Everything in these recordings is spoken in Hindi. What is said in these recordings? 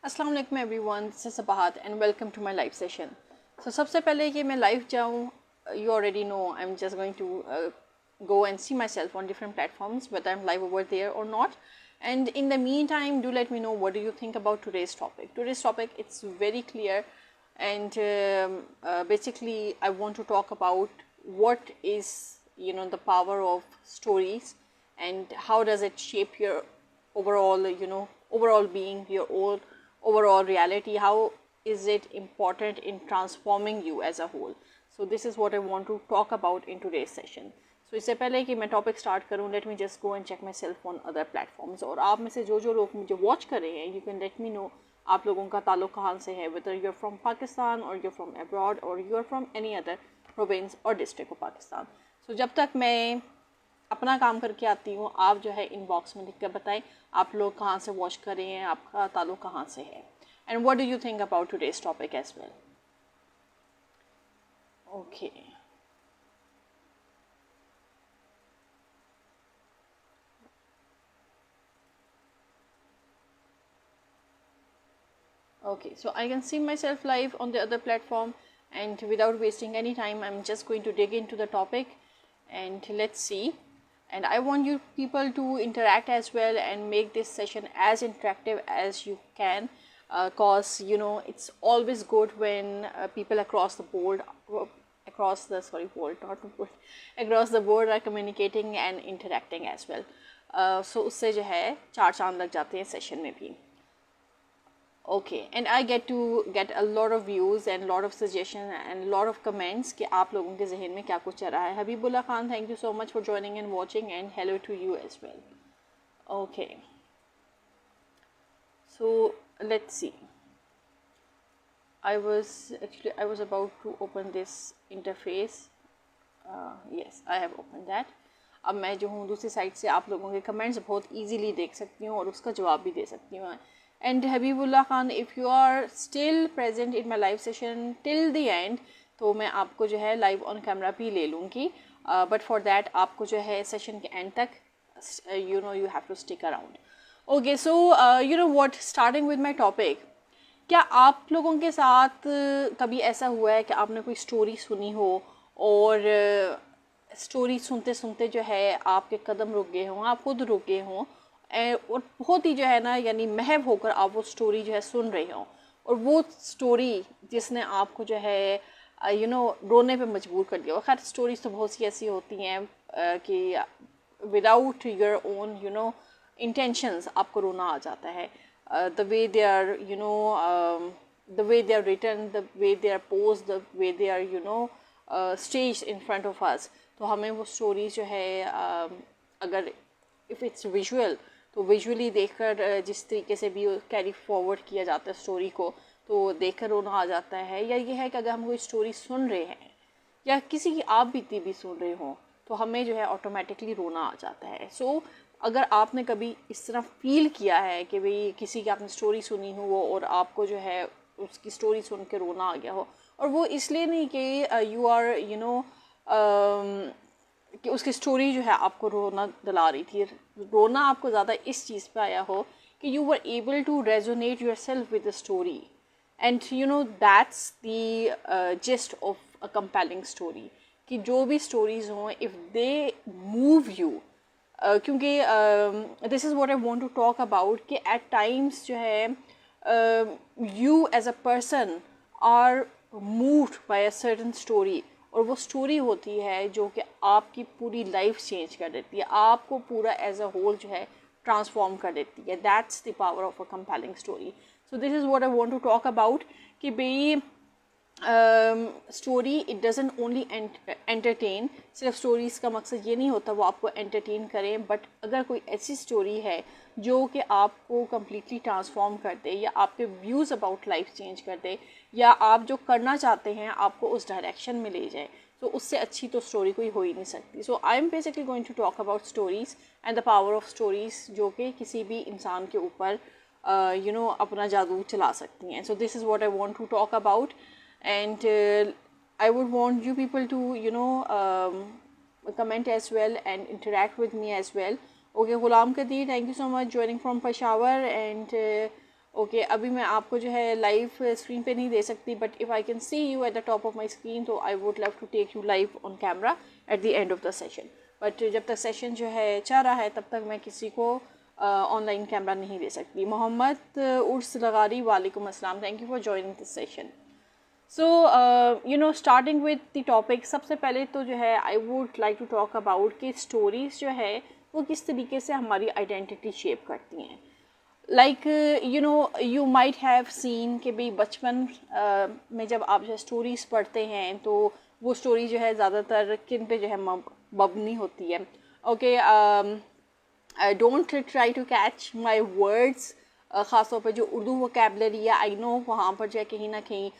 अस्सलाम वालेकुम everyone, this is Sabahat and welcome to my live session. So सबसे पहले कि मैं लाइव जाऊँ, you already know I'm just going to go and see myself on different platforms whether I'm live over there or not. And in the meantime, do let me know what do you think about today's topic. Today's topic, it's very clear, and basically I want to talk about what is the power of stories and how does it shape your overall being, your overall reality. How is it important in transforming you as a whole? So this is what I want to talk about in today's session. So इससे पहले कि मैं टॉपिक स्टार्ट करूँ, let me just go and check myself on other platforms. और आप में से जो लोग मुझे वॉच कर रहे हैं, you can let me know आप लोगों का ताल्लुक कहाँ से है, whether you are from Pakistan और यू आर फ्रॉम अब्रॉड और you are from any other province और डिस्ट्रिक्ट ऑफ पाकिस्तान। सो जब तक मैं अपना काम करके आती हूँ, आप जो है इनबॉक्स में लिख कर बताएं आप लोग कहाँ से वॉच कर रहे हैं, आपका ताल्लुक कहाँ से है, and what do you think about today's topic as well. Okay, okay, so I can see myself live on the other platform, and without wasting any time I'm just going to dig into the topic and let's see. And I want you people to interact as well and make this session as interactive as you can, cause it's always good when people across the board across the board not the board across the board are communicating and interacting as well. So उससे जो है चार चांद लग जाते हैं सेशन में भी. Okay, and I get a lot of views and lot of suggestions and lot of comments कि आप लोगों के जहन में क्या कुछ चल रहा है. Habibullah Khan, thank you so much for joining and watching, and hello to you as well. Okay, so let's see. I was about to open this interface. Yes, I have opened that. अब मैं जो हूँ दूसरी साइड से आप लोगों के कमेंट्स बहुत इजीली देख सकती हूँ और उसका जवाब भी दे सकती हूँ. And Habibullah Khan, if you are still present in my live session till the end, तो मैं आपको जो है लाइव ऑन कैमरा भी ले लूँगी, बट फॉर दैट आपको जो है सेशन के एंड तक you have to stick around. Okay, so what, starting with my topic. क्या आप लोगों के साथ कभी ऐसा हुआ है कि आपने कोई स्टोरी सुनी हो और स्टोरी सुनते सुनते जो है आपके कदम रुक गए हों, आप खुद रुक गए हों और बहुत ही जो है ना यानी महव होकर आप वो स्टोरी जो है सुन रहे हो, और वो स्टोरी जिसने आपको जो है रोने पे मजबूर कर दिया. खैर स्टोरीज तो बहुत सी ऐसी होती हैं कि विदाउट योर ओन इंटेंशंस आपको रोना आ जाता है. The way they are the way they are written, the way they are pose, the way they are stage in front of us. तो हमें वो स्टोरी जो है अगर इफ़ इट्स विजुअल, तो विजुअली देखकर जिस तरीके से भी कैरी फॉरवर्ड किया जाता है स्टोरी को, तो देखकर रोना आ जाता है. या ये है कि अगर हम कोई स्टोरी सुन रहे हैं या किसी की आप बीती भी सुन रहे हो, तो हमें जो है ऑटोमेटिकली रोना आ जाता है. सो अगर आपने कभी इस तरह फील किया है कि भाई किसी की आपने स्टोरी सुनी हो और आपको जो है उसकी स्टोरी सुन के रोना आ गया हो, और वो इसलिए नहीं कि यू आर कि उसकी स्टोरी जो है आपको रोना दिला रही थी, रोना आपको ज़्यादा इस चीज़ पे आया हो कि you were able to resonate yourself with the story, and that's the gist of a compelling story. कि जो भी स्टोरीज हों, इफ़ दे मूव यू, क्योंकि this is what I want to talk about कि एट टाइम्स जो है you as a person are moved by a certain story, और वो स्टोरी होती है जो कि आपकी पूरी लाइफ चेंज कर देती है, आपको पूरा एज अ होल जो है ट्रांसफॉर्म कर देती है. That's the power of a compelling story. So this is what I want to talk about कि भाई story it doesn't only entertain. सिर्फ स्टोरीज़ का मकसद ये नहीं होता वो आपको एंटरटेन करें, बट अगर कोई ऐसी स्टोरी है जो कि आपको कम्प्लीटली ट्रांसफॉर्म कर दे, या आपके व्यूज़ अबाउट लाइफ चेंज कर दे, या आप जो करना चाहते हैं आपको उस डायरेक्शन में ले जाए, तो उससे अच्छी तो स्टोरी कोई हो ही नहीं सकती. So I am basically going to talk about stories and the power of stories, जो कि किसी भी इंसान के ऊपर अपना जादू चला सकती हैं. So this is what I want to talk about, and I would want you people to comment as well and interact with me as well. Okay, Ghulam Kadir, thank you so much joining from Peshawar, and okay अभी मैं आपको जो है लाइव स्क्रीन पे नहीं दे सकती, but if I can see you at the top of my screen तो I would love to take you live on camera at the end of the session. But जब तक सेशन जो है चल रहा है तब तक मैं किसी को ऑनलाइन कैमरा नहीं दे सकती। मोहम्मद उर्स लगारी, वालेकुम अस्सलाम, thank you for joining this session. So you know starting with the topic, सबसे पहले तो जो है I would like to talk about कि स्टोरीज़ जो है वो किस तरीके से हमारी आइडेंटिटी शेप करती हैं। Like you know you might have seen कि भाई बचपन में जब आप जो स्टोरीज़ पढ़ते हैं तो वो स्टोरी जो है ज़्यादातर किन पे जो है मबनी होती है। Okay don't try to catch my words, ख़ासतौर पर जो उर्दू वोकेबलरी है आई नो वहाँ पर जो है कहीं ना कहीं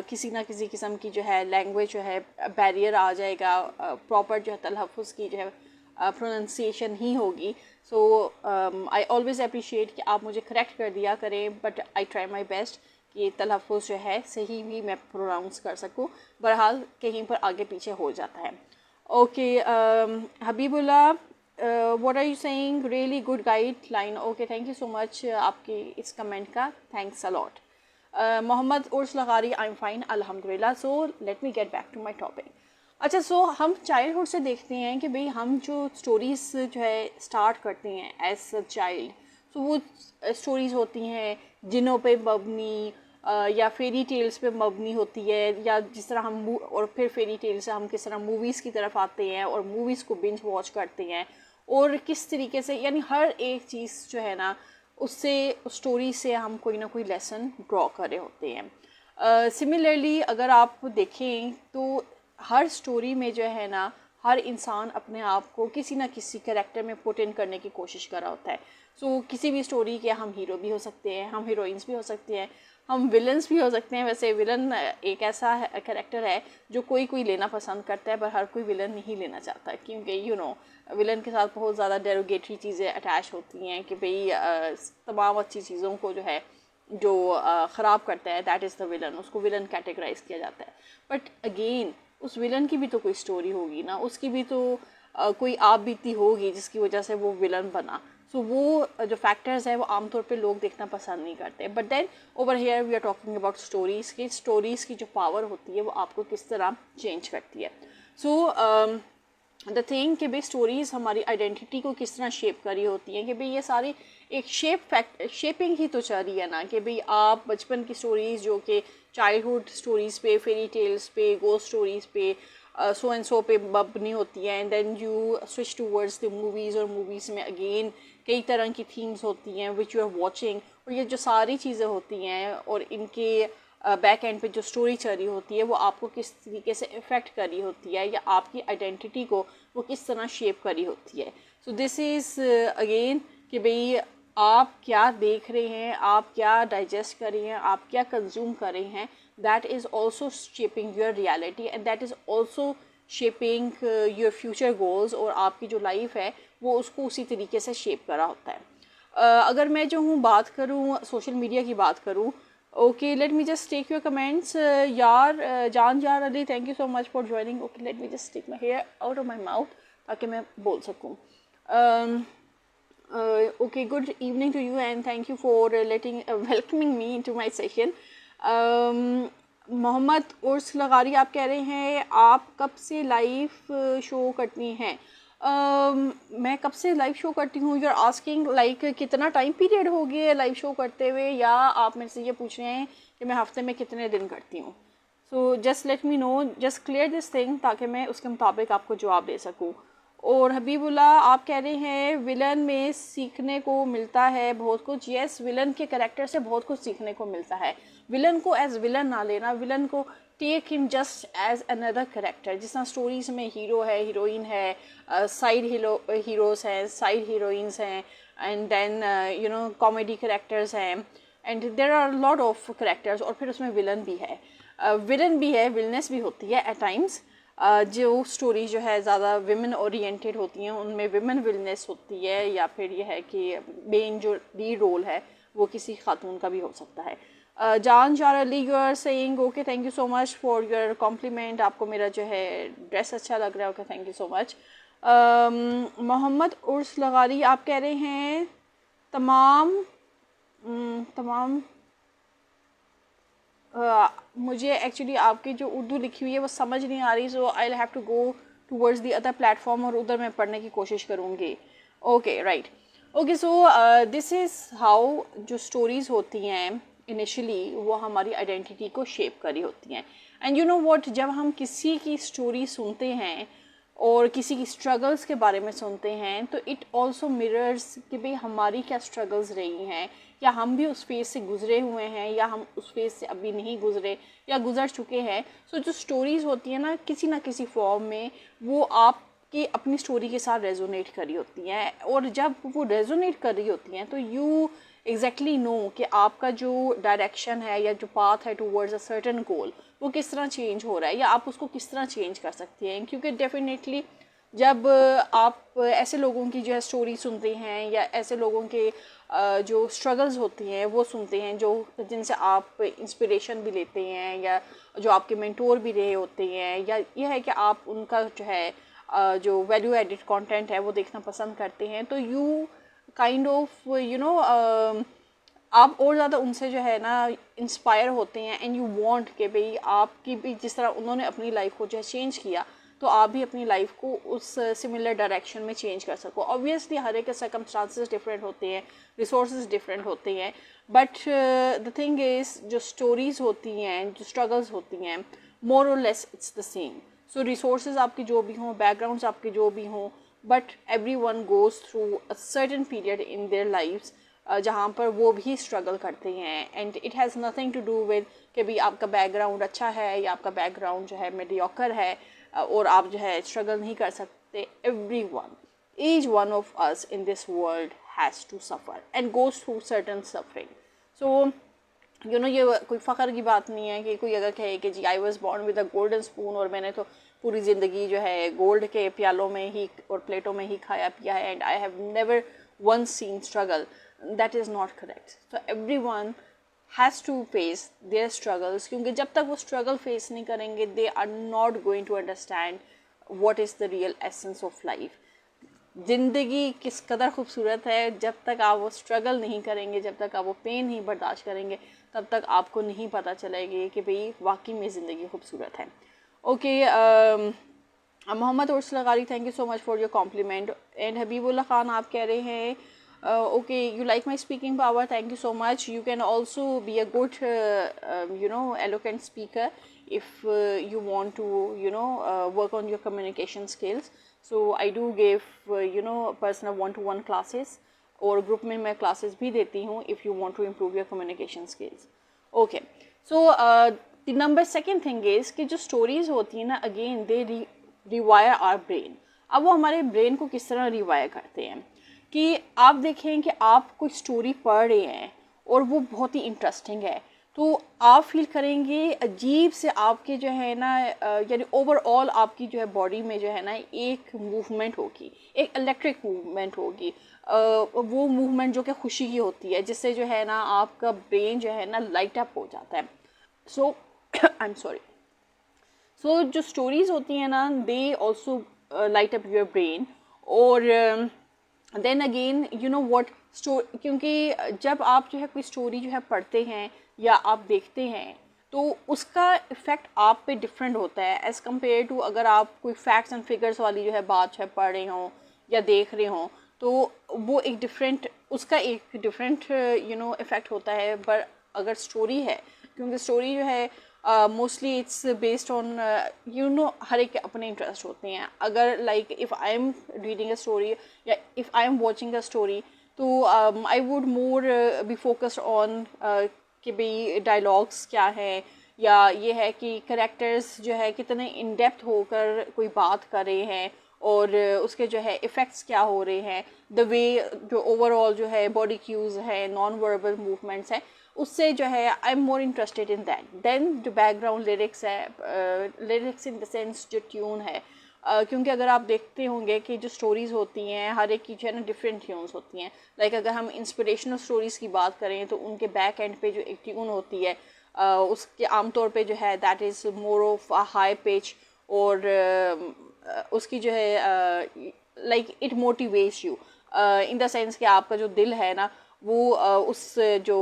किसी ना किसी किस्म की जो है लैंग्वेज जो है बैरियर आ जाएगा, प्रॉपर जो है तलफ़ुज़ की जो है प्रोनाउंसिएशन ही होगी। सो आई ऑलवेज़ अप्रिशिएट कि आप मुझे करेक्ट कर दिया करें, but I try my best कि तलफ़ुज़ जो है सही भी मैं प्रोनाउंस कर सकूं। बहरहाल कहीं पर आगे पीछे हो जाता है। Okay Habibullah, what are you saying, really good guideline. Okay thank you so much आपकी इस कमेंट का, thanks a lot. Mohammad Urs Lagari, I am fine अल्हम्दुलिल्लाह। So let me get back to my topic. अच्छा सो हम चाइल्डहुड से देखते हैं कि भाई हम जो स्टोरीज़ जो है स्टार्ट करते हैं एज अ चाइल्ड, तो वो स्टोरीज़ होती हैं जिनों पे मबनी या फेरी टेल्स पे मबनी होती है, या जिस तरह हम और फिर फेरी टेल से हम किस तरह मूवीज़ की तरफ आते हैं और मूवीज़ को बिंज वॉच करते हैं, और किस तरीके से यानी हर एक चीज़ जो है ना उससे स्टोरी से हम कोई ना कोई लेसन ड्रॉ कर रहे होते हैं। सिमिलरली अगर आप देखें तो हर स्टोरी में जो है ना हर इंसान अपने आप को किसी ना किसी कैरेक्टर में पुट इन करने की कोशिश कर रहा होता है। सो किसी भी स्टोरी के हम हीरो भी हो सकते हैं, हम हीरोइंस भी हो सकते हैं, हम विलन्स भी हो सकते हैं। वैसे विलन एक ऐसा कैरेक्टर है जो कोई कोई लेना पसंद करता है, पर हर कोई विलन नहीं लेना चाहता, क्योंकि यू नो विलन के साथ बहुत ज़्यादा डेरोगेटरी चीज़ें अटैच होती हैं कि भाई तमाम अच्छी चीज़ों को जो है जो ख़राब करता है दैट इज़ द विलन, उसको विलन कैटेगराइज किया जाता है। बट अगेन उस विलन की भी तो कोई स्टोरी होगी ना, उसकी भी तो कोई आप बीती होगी जिसकी वजह से वो विलन बना। सो वो जो फैक्टर्स है वो आमतौर पे लोग देखना पसंद नहीं करते। But then over here we are talking about stories की, स्टोरीज़ की जो पावर होती है वो आपको किस तरह चेंज करती है। सो द थिंग कि भाई स्टोरीज़ हमारी आइडेंटिटी को किस तरह शेप करी होती हैं कि भाई ये सारी एक शेपिंग ही तो चल रही है ना, कि भाई आप बचपन की स्टोरीज़ जो कि चाइल्डहुड स्टोरीज़ पे, फेरी टेल्स पे, गोस्ट स्टोरीज़ पे, सो एंड सो पे बनी होती हैं, and then you switch towards the movies, और मूवीज़ में अगेन कई तरह की थीम्स होती हैं विच यू आर वॉचिंग, और ये जो सारी चीज़ें होती हैं और इनके बैक एंड पे जो स्टोरी चल रही होती है वो आपको किस तरीके से इफ़ेक्ट कर रही होती है या आपकी आइडेंटिटी को वो किस तरह शेप करी होती है। सो दिस इज़ अगेन कि भाई आप क्या देख रहे हैं, आप क्या डाइजेस्ट कर रहे हैं, आप क्या कंज्यूम कर रहे हैं, that is also shaping your reality and that is also shaping your future goals, और आपकी जो लाइफ है वो उसको उसी तरीके से शेप करा होता है। अगर मैं जो हूँ बात करूँ सोशल मीडिया की बात करूँ, okay let me just take your comments. यार Jan Yar Ali, thank you so much for joining. Okay let me just take my hair out of my mouth ताकि मैं बोल सकूँ। Okay good evening to you and thank you for letting welcoming me into my session. Mohammad Urs Lagari आप कह रहे हैं आप कब से लाइव शो करती हैं? मैं कब से लाइव शो करती हूँ, यू आर आस्किंग लाइक कितना टाइम पीरियड हो गया है लाइव शो करते हुए, या आप मेरे से ये पूछ रहे हैं कि मैं हफ्ते में कितने दिन करती हूँ? So just let me no, just clear this thing ताकि मैं उसके मुताबिक आपको जवाब दे सकूँ। और हबीबुल्ला आप कह रहे हैं विलन में सीखने को मिलता है बहुत कुछ। येस, विलन के कैरेक्टर से बहुत कुछ सीखने को मिलता है। विलन को एज विलन ना लेना, विलन को take him just as another character. जिस तरह स्टोरीज़ में हीरो है, हीरोइन है, साइड हीरोज़ हैं, साइड हीरोइंस हैं, and then you know comedy characters हैं, and there are lot of characters, और फिर उसमें विलन भी है, विलन भी है, विलनेस भी होती है एट टाइम्स। जो स्टोरी जो है ज़्यादा विमेन ओरिएंटेड होती हैं उनमें विमेन विलनेस होती है, या फिर यह है कि मेन जो लीड रोल है वो किसी खातून का भी हो सकता है। Jan Jar Ali, you are saying okay thank you so much for your compliment, आपको मेरा जो है ड्रेस अच्छा लग रहा है, okay thank you so much. Mohammad Urs Lagari आप कह रहे हैं तमाम तमाम मुझे एक्चुअली आपकी जो उर्दू लिखी हुई है वो समझ नहीं आ रही, so I will have to go towards the other platform और उधर मैं पढ़ने की कोशिश करूँगी. Okay right. Okay so this is how जो स्टोरीज़ होती हैं इनिशियली वो हमारी आइडेंटिटी को शेप करी होती हैं. एंड यू नो व्हाट, जब हम किसी की स्टोरी सुनते हैं और किसी की स्ट्रगल्स के बारे में सुनते हैं तो इट ऑल्सो मिरर्स कि भाई हमारी क्या स्ट्रगल्स रही हैं, या हम भी उस फेज से गुजरे हुए हैं या हम उस फेज से अभी नहीं गुजरे या गुजर चुके हैं. सो जो स्टोरीज़ होती हैं ना किसी फॉर्म में वो आपकी अपनी स्टोरी के साथ रेजोनेट करी होती हैं, और जब वो रेजोनेट कर रही होती हैं तो यू एग्जैक्टली नो कि आपका जो डायरेक्शन है या जो पाथ है टूवर्ड्स अ सर्टेन गोल वो किस तरह चेंज हो रहा है या आप उसको किस तरह चेंज कर सकते हैं. क्योंकि डेफिनेटली जब आप ऐसे लोगों की जो है स्टोरी सुनते हैं या ऐसे लोगों के जो स्ट्रगल्स होती हैं वो सुनते हैं, जो जिनसे आप इंस्पिरेशन भी लेते हैं या जो आपके मेंटोर भी रहे होते हैं, या यह है कि आप उनका जो है जो वैल्यू एडिड कंटेंट है वो देखना पसंद करते हैं, तो you kind of you know आप और ज़्यादा उनसे जो है ना इंस्पायर होते हैं. एंड यू वांट कि भाई आपकी भी जिस तरह उन्होंने अपनी लाइफ को जो है चेंज किया तो आप भी अपनी लाइफ को उस सिमिलर डायरेक्शन में चेंज कर सको. ऑब्वियसली हर एक के सर्कमस्टांसेस डिफरेंट होते हैं, रिसोर्सेज डिफरेंट होते हैं, बट द थिंग इज़ जो स्टोरीज़ होती हैं, जो स्ट्रगल्स होती हैं, मोर और less it's the same. So resources आपके जो भी हों, बैकग्राउंड्स आपके जो भी हों, but every one goes through a certain period in their lifes जहाँ पर वो भी स्ट्रगल करते हैं. And it has nothing to do with कि भाई आपका बैकग्राउंड अच्छा है या आपका बैकग्राउंड जो है मीडियोकर है और आप जो है स्ट्रगल नहीं कर सकते. everyone, each one of us in this world has to suffer and goes through certain suffering. so you know ये कोई फ़ख्र की बात नहीं है कि कोई अगर कहे कि जी I was born with a golden spoon और मैंने तो पूरी ज़िंदगी जो है गोल्ड के प्यालों में ही और प्लेटों में ही खाया पिया है, and I have never once seen struggle. That is not correct. So everyone has to face their struggles, क्योंकि जब तक वो struggle face नहीं करेंगे they are not going to understand what is the real essence of life. ज़िंदगी किस कदर खूबसूरत है, जब तक आप वो स्ट्रगल नहीं करेंगे, जब तक आप वो पेन नहीं बर्दाश्त करेंगे, तब तक आपको नहीं पता चलेगी कि भाई वाकई में ज़िंदगी खूबसूरत है. Okay Mohammad Ursla Gari, thank you so much for your compliment. And Habibullah Khan आप कह रहे हैं okay, you like my speaking power, thank you so much. You can also be a good you know eloquent speaker if you want to work on your communication skills. So I do give personal one-to-one classes और group में मैं classes भी देती हूँ if you want to improve your communication skills. Okay, so the number second thing is कि जो stories होती हैं ना, again they rewire our brain. अब वो हमारे brain को किस तरह rewire करते हैं कि आप देखें कि आप कोई स्टोरी पढ़ रहे हैं और वो बहुत ही इंटरेस्टिंग है, तो आप फील करेंगे अजीब से आपके जो है ना यानी ओवरऑल आपकी जो है बॉडी में जो है ना एक मूवमेंट होगी, एक इलेक्ट्रिक मूवमेंट होगी. वो मूवमेंट जो कि खुशी की होती है, जिससे जो है ना आपका ब्रेन जो है ना लाइट अप हो जाता है. So I am sorry. सो जो स्टोरीज़ होती हैं ना they also light up your brain. और then again you know what क्योंकि जब आप जो है कोई स्टोरी जो है पढ़ते हैं या आप देखते हैं तो उसका इफ़ेक्ट आप पे डिफरेंट होता है एज़ कम्पेयर टू अगर आप कोई फैक्ट्स एंड फिगर्स वाली जो है बात है पढ़ रहे हों या देख रहे हों, तो वो एक डिफरेंट उसका एक डिफरेंट इफ़ेक्ट होता है. पर अगर स्टोरी है, क्योंकि स्टोरी जो है मोस्टली इट्स बेस्ड ऑन हर एक के अपने इंटरेस्ट होते हैं. अगर like if I am reading a story या if I am watching a story तो I would more be focused on कि भाई डायलॉग्स क्या है, या ये है कि करेक्टर्स जो है कितने इन डेप्थ होकर कोई बात कर रहे हैं और उसके जो है इफ़ेक्ट्स क्या हो रहे हैं, द वे जो ओवरऑल जो है बॉडी क्यूज़ है, नॉन वर्बल मूवमेंट्स है, उससे जो है I am more interested in that. Then जो बैकग्राउंड लिरिक्स है, लिरिक्स इन द सेंस जो ट्यून है, क्योंकि अगर आप देखते होंगे कि जो स्टोरीज़ होती हैं हर एक की जो है ना डिफरेंट ट्यून्स होती हैं. लाइक अगर हम इंस्पिरेशनल स्टोरीज़ की बात करें तो उनके बैक एंड पे जो एक ट्यून होती है उसके आमतौर पे जो है that is more of a high pitch, और उसकी जो है like it motivates you in the sense कि आपका जो दिल है ना वो उस जो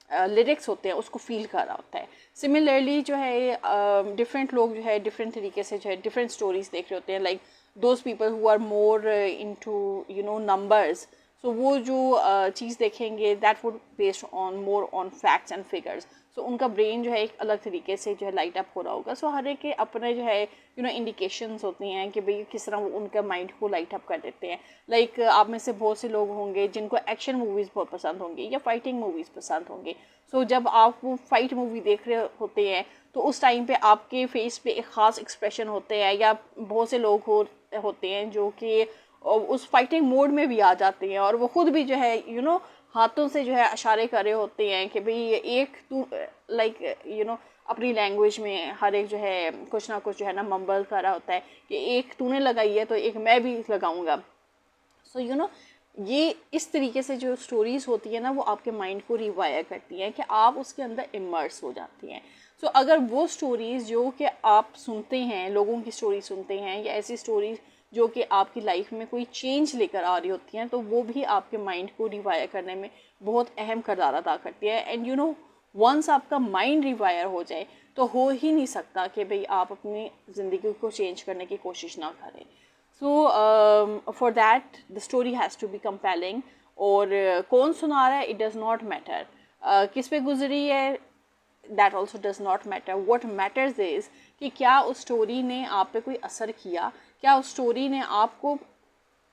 लिरिक्स होते हैं उसको फील कर रहा होता है। सिमिलरली जो है डिफरेंट लोग जो है डिफरेंट तरीके से जो है डिफरेंट स्टोरीज देख रहे होते हैं, like those people who are more into you know numbers, so वो जो चीज़ देखेंगे that would based on more on facts and figures, so उनका ब्रेन जो है एक अलग तरीके से जो है लाइट अप हो रहा होगा। सो हर एक के अपने जो है यू नो इंडिकेशंस होती हैं कि भाई किस तरह वो उनका माइंड को लाइट अप कर देते हैं। लाइक आप में से बहुत से लोग होंगे जिनको एक्शन मूवीज़ बहुत पसंद होंगी या फाइटिंग मूवीज़ पसंद होंगी। सो जब आप वो फाइट मूवी देख रहे होते हैं तो उस टाइम पे आपके फेस पे एक ख़ास एक्सप्रेशन होते हैं, या बहुत से लोग होते हैं जो कि उस फाइटिंग मोड में भी आ जाते हैं और वो खुद भी जो है यू नो हाथों से जो है इशारे कर रहे होते हैं कि भाई एक तू लाइक यू नो अपनी लैंग्वेज में हर एक जो है कुछ ना कुछ जो है ना मम्बल कर रहा होता है कि एक तूने लगाई है तो एक मैं भी लगाऊंगा। सो यू नो ये इस तरीके से जो स्टोरीज़ होती है ना वो आपके माइंड को रिवायर करती हैं कि आप उसके अंदर इमर्स हो जाती हैं। सो अगर वो स्टोरीज़ जो कि आप सुनते हैं, लोगों की स्टोरी सुनते हैं, या ऐसी स्टोरीज़ जो कि आपकी लाइफ में कोई चेंज लेकर आ रही होती हैं, तो वो भी आपके माइंड को रिवायर करने में बहुत अहम किरदार अदा करती है। एंड यू नो वंस आपका माइंड रिवायर हो जाए तो हो ही नहीं सकता कि भाई आप अपनी ज़िंदगी को चेंज करने की कोशिश ना करें। So for that the story has to be compelling. और कौन सुना रहा है इट डज़ नॉट मैटर, किस पे गुजरी है that also does not matter. What matters is कि क्या उस स्टोरी ने आप पे कोई असर किया, क्या उस स्टोरी ने आपको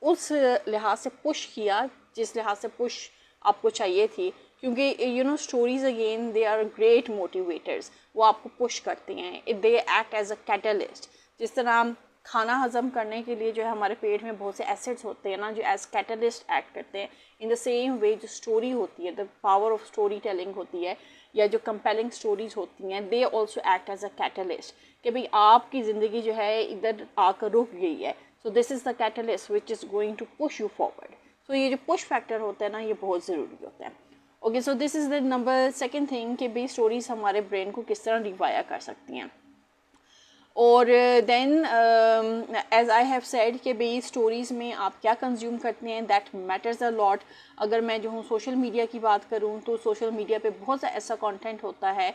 उस लिहाज से पुश किया जिस लिहाज से पुश आपको चाहिए थी। क्योंकि you know stories again they are great motivators, वो आपको पुश करते हैं, they act as a catalyst. जिस तरह खाना हजम करने के लिए जो है हमारे पेट में बहुत से एसिड्स होते हैं ना जो एज कैटलिस्ट एक्ट करते हैं, इन द सेम वे जो स्टोरी होती है, the power of storytelling होती है या जो कंपेलिंग स्टोरीज होती हैं, they also act as a catalyst कि भाई आपकी ज़िंदगी जो है इधर आकर रुक गई है, so this is the catalyst which is going to push you forward. So ये जो पुश फैक्टर होता है ना ये बहुत ज़रूरी होता है। Okay, so this is the number second thing कि भाई स्टोरीज हमारे ब्रेन को किस तरह रिवायर कर सकती हैं। और then as I have said कि भाई स्टोरीज़ में आप क्या कंज्यूम करते हैं दैट मैटर्स अ लॉट। अगर मैं जो हूँ सोशल मीडिया की बात करूँ तो सोशल मीडिया पे बहुत सा ऐसा कंटेंट होता है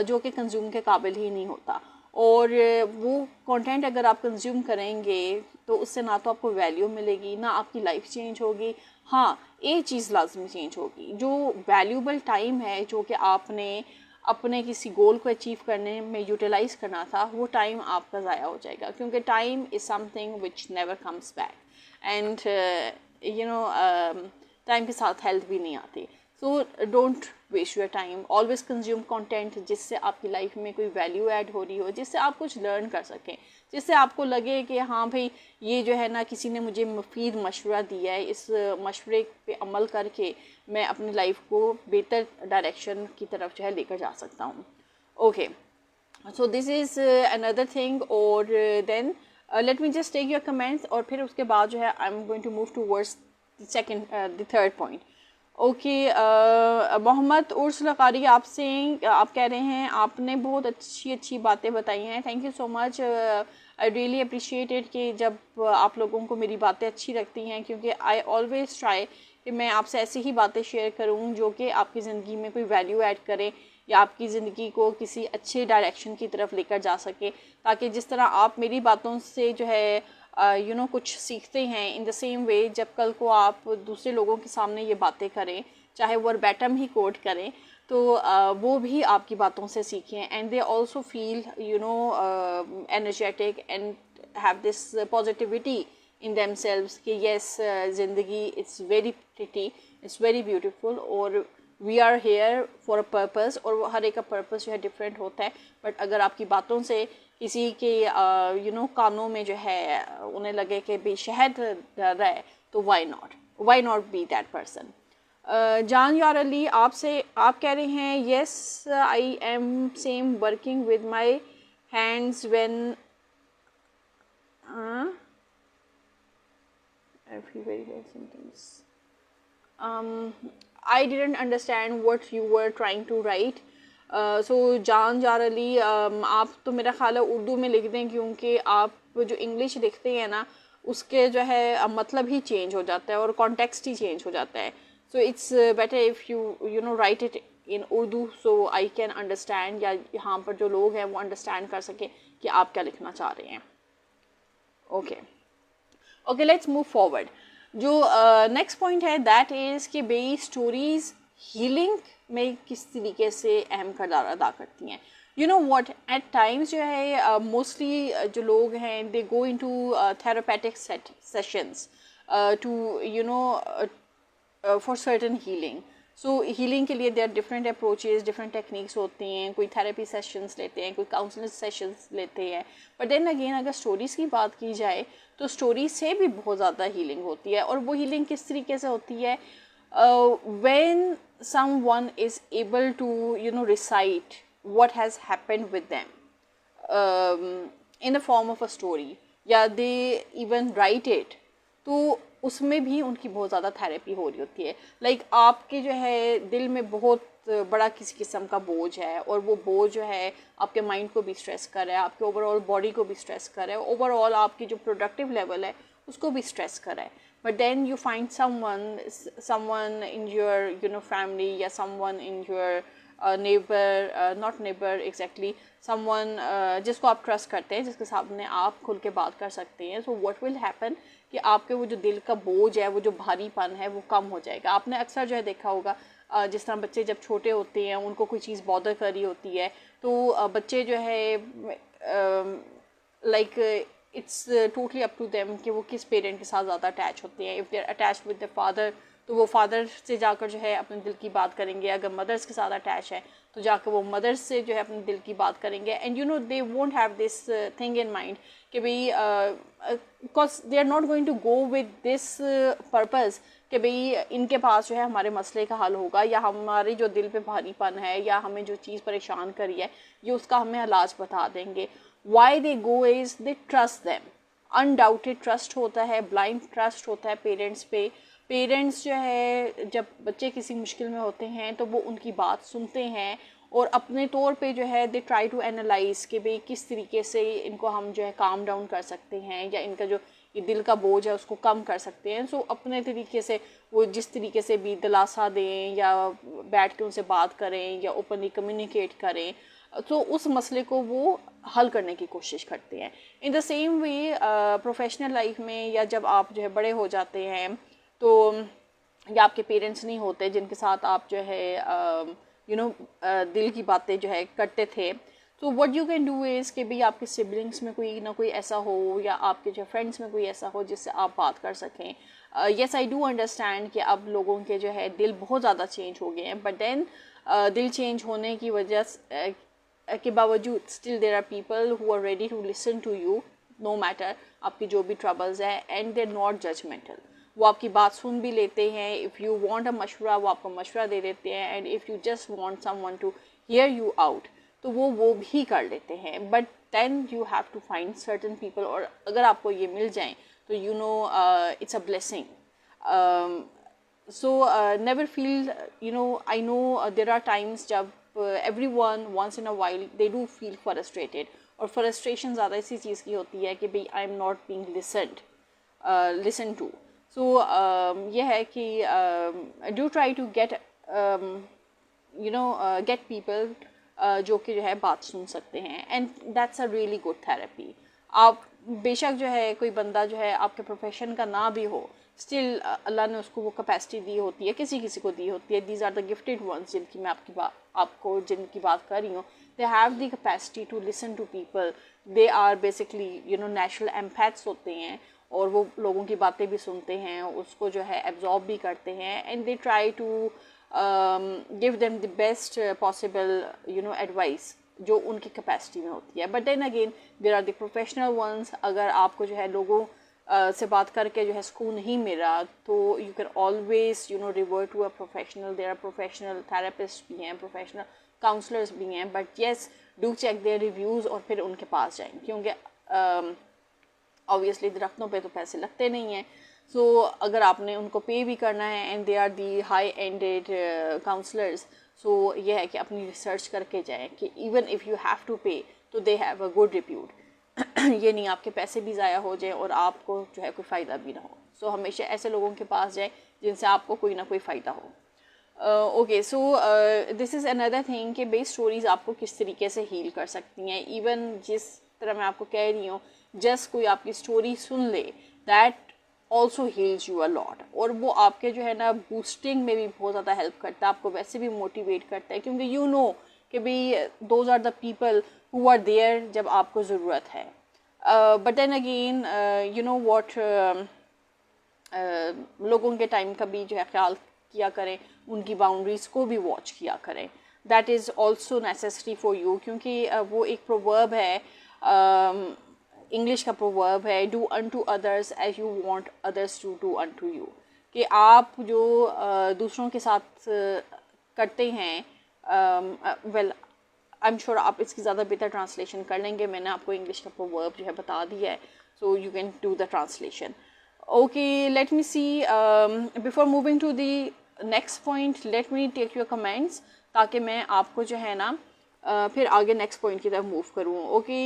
जो कि कंज्यूम के काबिल ही नहीं होता, और वो कंटेंट अगर आप कंज्यूम करेंगे तो उससे ना तो आपको वैल्यू मिलेगी ना आपकी लाइफ चेंज होगी। हाँ, एक चीज़ लाजमी चेंज होगी, जो वैल्यूबल टाइम है जो कि आपने अपने किसी गोल को अचीव करने में यूटिलाइज़ करना था वो टाइम आपका ज़ाया हो जाएगा, क्योंकि time is something which never comes back. And you know time के साथ हेल्थ भी नहीं आती। So don't waste your time, always consume content जिससे आपकी लाइफ में कोई वैल्यू ऐड हो रही हो, जिससे आप कुछ लर्न कर सकें, जिससे आपको लगे कि हाँ भाई ये जो है ना किसी ने मुझे मुफीद मशवरा दिया है, इस मशवरे पे अमल करके मैं अपनी लाइफ को बेहतर डायरेक्शन की तरफ जो है लेकर जा सकता हूँ। Okay, so this is another thing. और then let me just take your comments और फिर उसके बाद जो है I am going to move towards the third point. Okay, Mohammad Urs Lakari आपसे आप कह रहे हैं आपने बहुत अच्छी बातें बताई हैं, thank you so much. I really appreciate it कि जब आप लोगों को मेरी बातें अच्छी लगती हैं, क्योंकि आई ऑलवेज ट्राई कि मैं आपसे ऐसी ही बातें शेयर करूं जो कि आपकी ज़िंदगी में कोई वैल्यू ऐड करें या आपकी ज़िंदगी को किसी अच्छे डायरेक्शन की तरफ लेकर जा सके, ताकि जिस तरह आप मेरी बातों से जो है यू नो कुछ सीखते हैं, इन द सेम वे जब कल को आप दूसरे लोगों के सामने ये बातें करें, चाहे वो वर्बैटम ही कोट करें, तो वो भी आपकी बातों से सीखें and they also feel you know energetic and have this positivity in themselves कि येस ज़िंदगी it's very pretty, it's very beautiful और we are here for a purpose. और हर एक का पर्पज़ जो है डिफरेंट होता है, बट अगर आपकी बातों से किसी के यू नो कानों में जो है उन्हें लगे कि भाई शहद डर रहा है, तो why not be that person. Jan Yar Ali आपसे आप कह रहे हैं yes I am same working with my hands when very well sentence. I didn't understand what you were trying to write. So जान जार अली आप तो मेरा ख्याल है उर्दू में लिख दें, क्योंकि आप जो इंग्लिश लिखते हैं ना उसके जो है मतलब ही चेंज हो जाता है और कॉन्टेक्स्ट ही चेंज हो जाता है। So it's better if you know write it in Urdu so I can understand, या यहाँ पर जो लोग हैं वो understand कर सके कि आप क्या लिखना चाह रहे हैं. Okay, let's move forward. जो next point है that is कि भाई stories healing में किस तरीके से अहम किरदार अदा करती हैं. You know what, at times जो है mostly जो लोग हैं they go into therapeutic sessions to you know for certain healing. So healing के लिए there are different approaches, different techniques होती हैं. कोई therapy sessions लेते हैं, कोई counseling sessions लेते हैं. But then again अगर stories की बात की जाए तो stories से भी बहुत ज़्यादा healing होती है. और वो healing किस तरीके से होती है? When someone is able to you know recite what has happened with them in the form of a story, या they even write it, तो उसमें भी उनकी बहुत ज़्यादा थेरेपी हो रही होती है. लाइक आपके जो है दिल में बहुत बड़ा किसी किस्म का बोझ है और वो बोझ जो है आपके माइंड को भी स्ट्रेस कर रहा है, आपके ओवरऑल बॉडी को भी स्ट्रेस कर रहा है, ओवरऑल आपकी जो प्रोडक्टिव लेवल है उसको भी स्ट्रेस कर रहा है. But then you find someone in your you know family या someone in your neighbour, not neighbour exactly, someone जिसको आप ट्रस्ट करते हैं, जिसके सामने आप खुल के बात कर सकते हैं. सो व्हाट विल हैपन कि आपके वो जो दिल का बोझ है, वो जो भारीपन है वो कम हो जाएगा. आपने अक्सर जो है देखा होगा जिस तरह बच्चे जब छोटे होते हैं उनको कोई चीज़ बॉदर कर रही होती है तो बच्चे जो है like it's totally up to them कि वो किस पेरेंट के साथ ज़्यादा अटैच होते हैं. If they are attach with the father तो वो फादर से जाकर जो है अपने दिल की बात करेंगे. अगर मदर्स के साथ अटैच है तो जाकर वो मदर्स से जो है अपने दिल की बात करेंगे. And you know they won't have this thing in mind कि भाई because they are not going to go with this purpose कि भाई इनके पास जो है हमारे मसले का हल होगा या हमारे जो दिल पे भारीपन है या हमें जो चीज़ परेशान करी है ये उसका हमें इलाज बता देंगे. Why they go is they trust them. Undoubted trust होता है, ब्लाइंड ट्रस्ट होता है पेरेंट्स पे. पेरेंट्स जो है जब बच्चे किसी मुश्किल में होते हैं तो वो उनकी बात सुनते हैं और अपने तौर पे जो है दे ट्राई टू एनालाइज कि भाई किस तरीके से इनको हम जो है काम डाउन कर सकते हैं या इनका जो ये दिल का बोझ है उसको कम कर सकते हैं. सो अपने तरीके से वो जिस तरीके से भी दिलासा दें या बैठ के उनसे बात करें या ओपनली कम्युनिकेट करें तो उस मसले को वो हल करने की कोशिश करते हैं. इन the same way professional life में या जब आप जो है बड़े हो जाते हैं तो या आपके पेरेंट्स नहीं होते जिनके साथ आप जो है यू नो दिल की बातें जो है करते थे. तो what you can do is कि भाई आपके सिबलिंग्स में कोई ना कोई ऐसा हो या आपके जो फ्रेंड्स में कोई ऐसा हो जिससे आप बात कर सकें. येस आई डू अंडरस्टैंड कि अब लोगों के जो है दिल बहुत ज़्यादा चेंज हो गए हैं. बट देन दिल चेंज होने की वजह के बावजूद still there are people who are ready to listen to you no matter आपकी जो भी ट्रबल्स है. And they are not judgemental. वो आपकी बात सुन भी लेते हैं. इफ़ यू वांट अ मशवरा वो आपको मशवरा दे देते हैं. And if you just want someone to hear you out तो वो भी कर लेते हैं. But then you have to find certain people. और अगर आपको ये मिल जाएं तो you know it's a blessing. So never feel you know I know there are times जब everyone once in a while they do feel frustrated. और frustration ज़्यादा इसी चीज़ की होती है कि भाई I am not being listened to. So ये है कि do try to get you know get people जो कि जो है बात सुन सकते हैं. and that's a really good therapy. आप बेशक जो है कोई बंदा जो है आपके प्रोफेशन का ना भी हो स्टिल अल्लाह ने उसको वो कैपेसिटी दी होती है, किसी किसी को दी होती है. These are the gifted ones जिनकी मैं आपको जिनकी बात कर रही हूँ. They have the capacity to listen to people. They are basically you know natural empaths होते हैं और वो लोगों की बातें भी सुनते हैं, उसको जो है एब्जॉर्ब भी करते हैं. And they try to give them the best possible you know advice जो उनकी कैपेसिटी में होती है. But then again there are the professional ones. अगर आपको जो है लोगों से बात करके जो है सुकून नहीं मिला तो you can always you know revert to a professional. There are professional therapists भी हैं, प्रोफेशनल काउंसलर्स भी हैं. But yes do check their reviews और फिर उनके पास जाएं क्योंकि ऑब्वियसली दरख्तों पे तो पैसे लगते नहीं हैं. सो अगर आपने उनको पे भी करना है and they are the high ended counsellors. So ये है कि अपनी रिसर्च करके जाएं कि even if you have to pay तो they have a good repute. ये नहीं आपके पैसे भी ज़ाया हो जाए और आपको जो है कोई फ़ायदा भी ना हो. सो हमेशा ऐसे लोगों के पास जाए जिनसे आपको कोई ना कोई फ़ायदा हो. Okay, so this is another thing कि बेस स्टोरीज़ आपको किस तरीके से हील कर सकती हैं. इवन जिस तरह मैं आपको कह रही हूँ, जस्ट कोई आपकी स्टोरी सुन ले, that also heels you a lot. और वो आपके जो है ना बूस्टिंग में भी बहुत ज़्यादा हेल्प करता है, आपको वैसे भी मोटिवेट करता है, क्योंकि यू नो कि भाई those are the people who are there जब आपको ज़रूरत है. But then again you know what, लोगों के टाइम का भी जो है ख्याल किया करें, उनकी बाउंड्रीज़ को भी वॉच किया करें. That is also necessary for you, क्योंकि वो एक प्रोवर्ब है, इंग्लिश का प्रोवर्ब है, do unto others as you want others to do unto you. कि आप जो दूसरों के साथ करते हैं, वेल आई एम श्योर आप इसकी ज़्यादा बेहतर ट्रांसलेशन कर लेंगे. मैंने आपको इंग्लिश का प्रोवर्ब जो है बता दिया है, so you can do the translation. Okay, let me see. Before moving to the next point, let me take your comments ताकि मैं आपको जो है ना फिर आगे नेक्स्ट पॉइंट की तरफ मूव करूँ. Okay,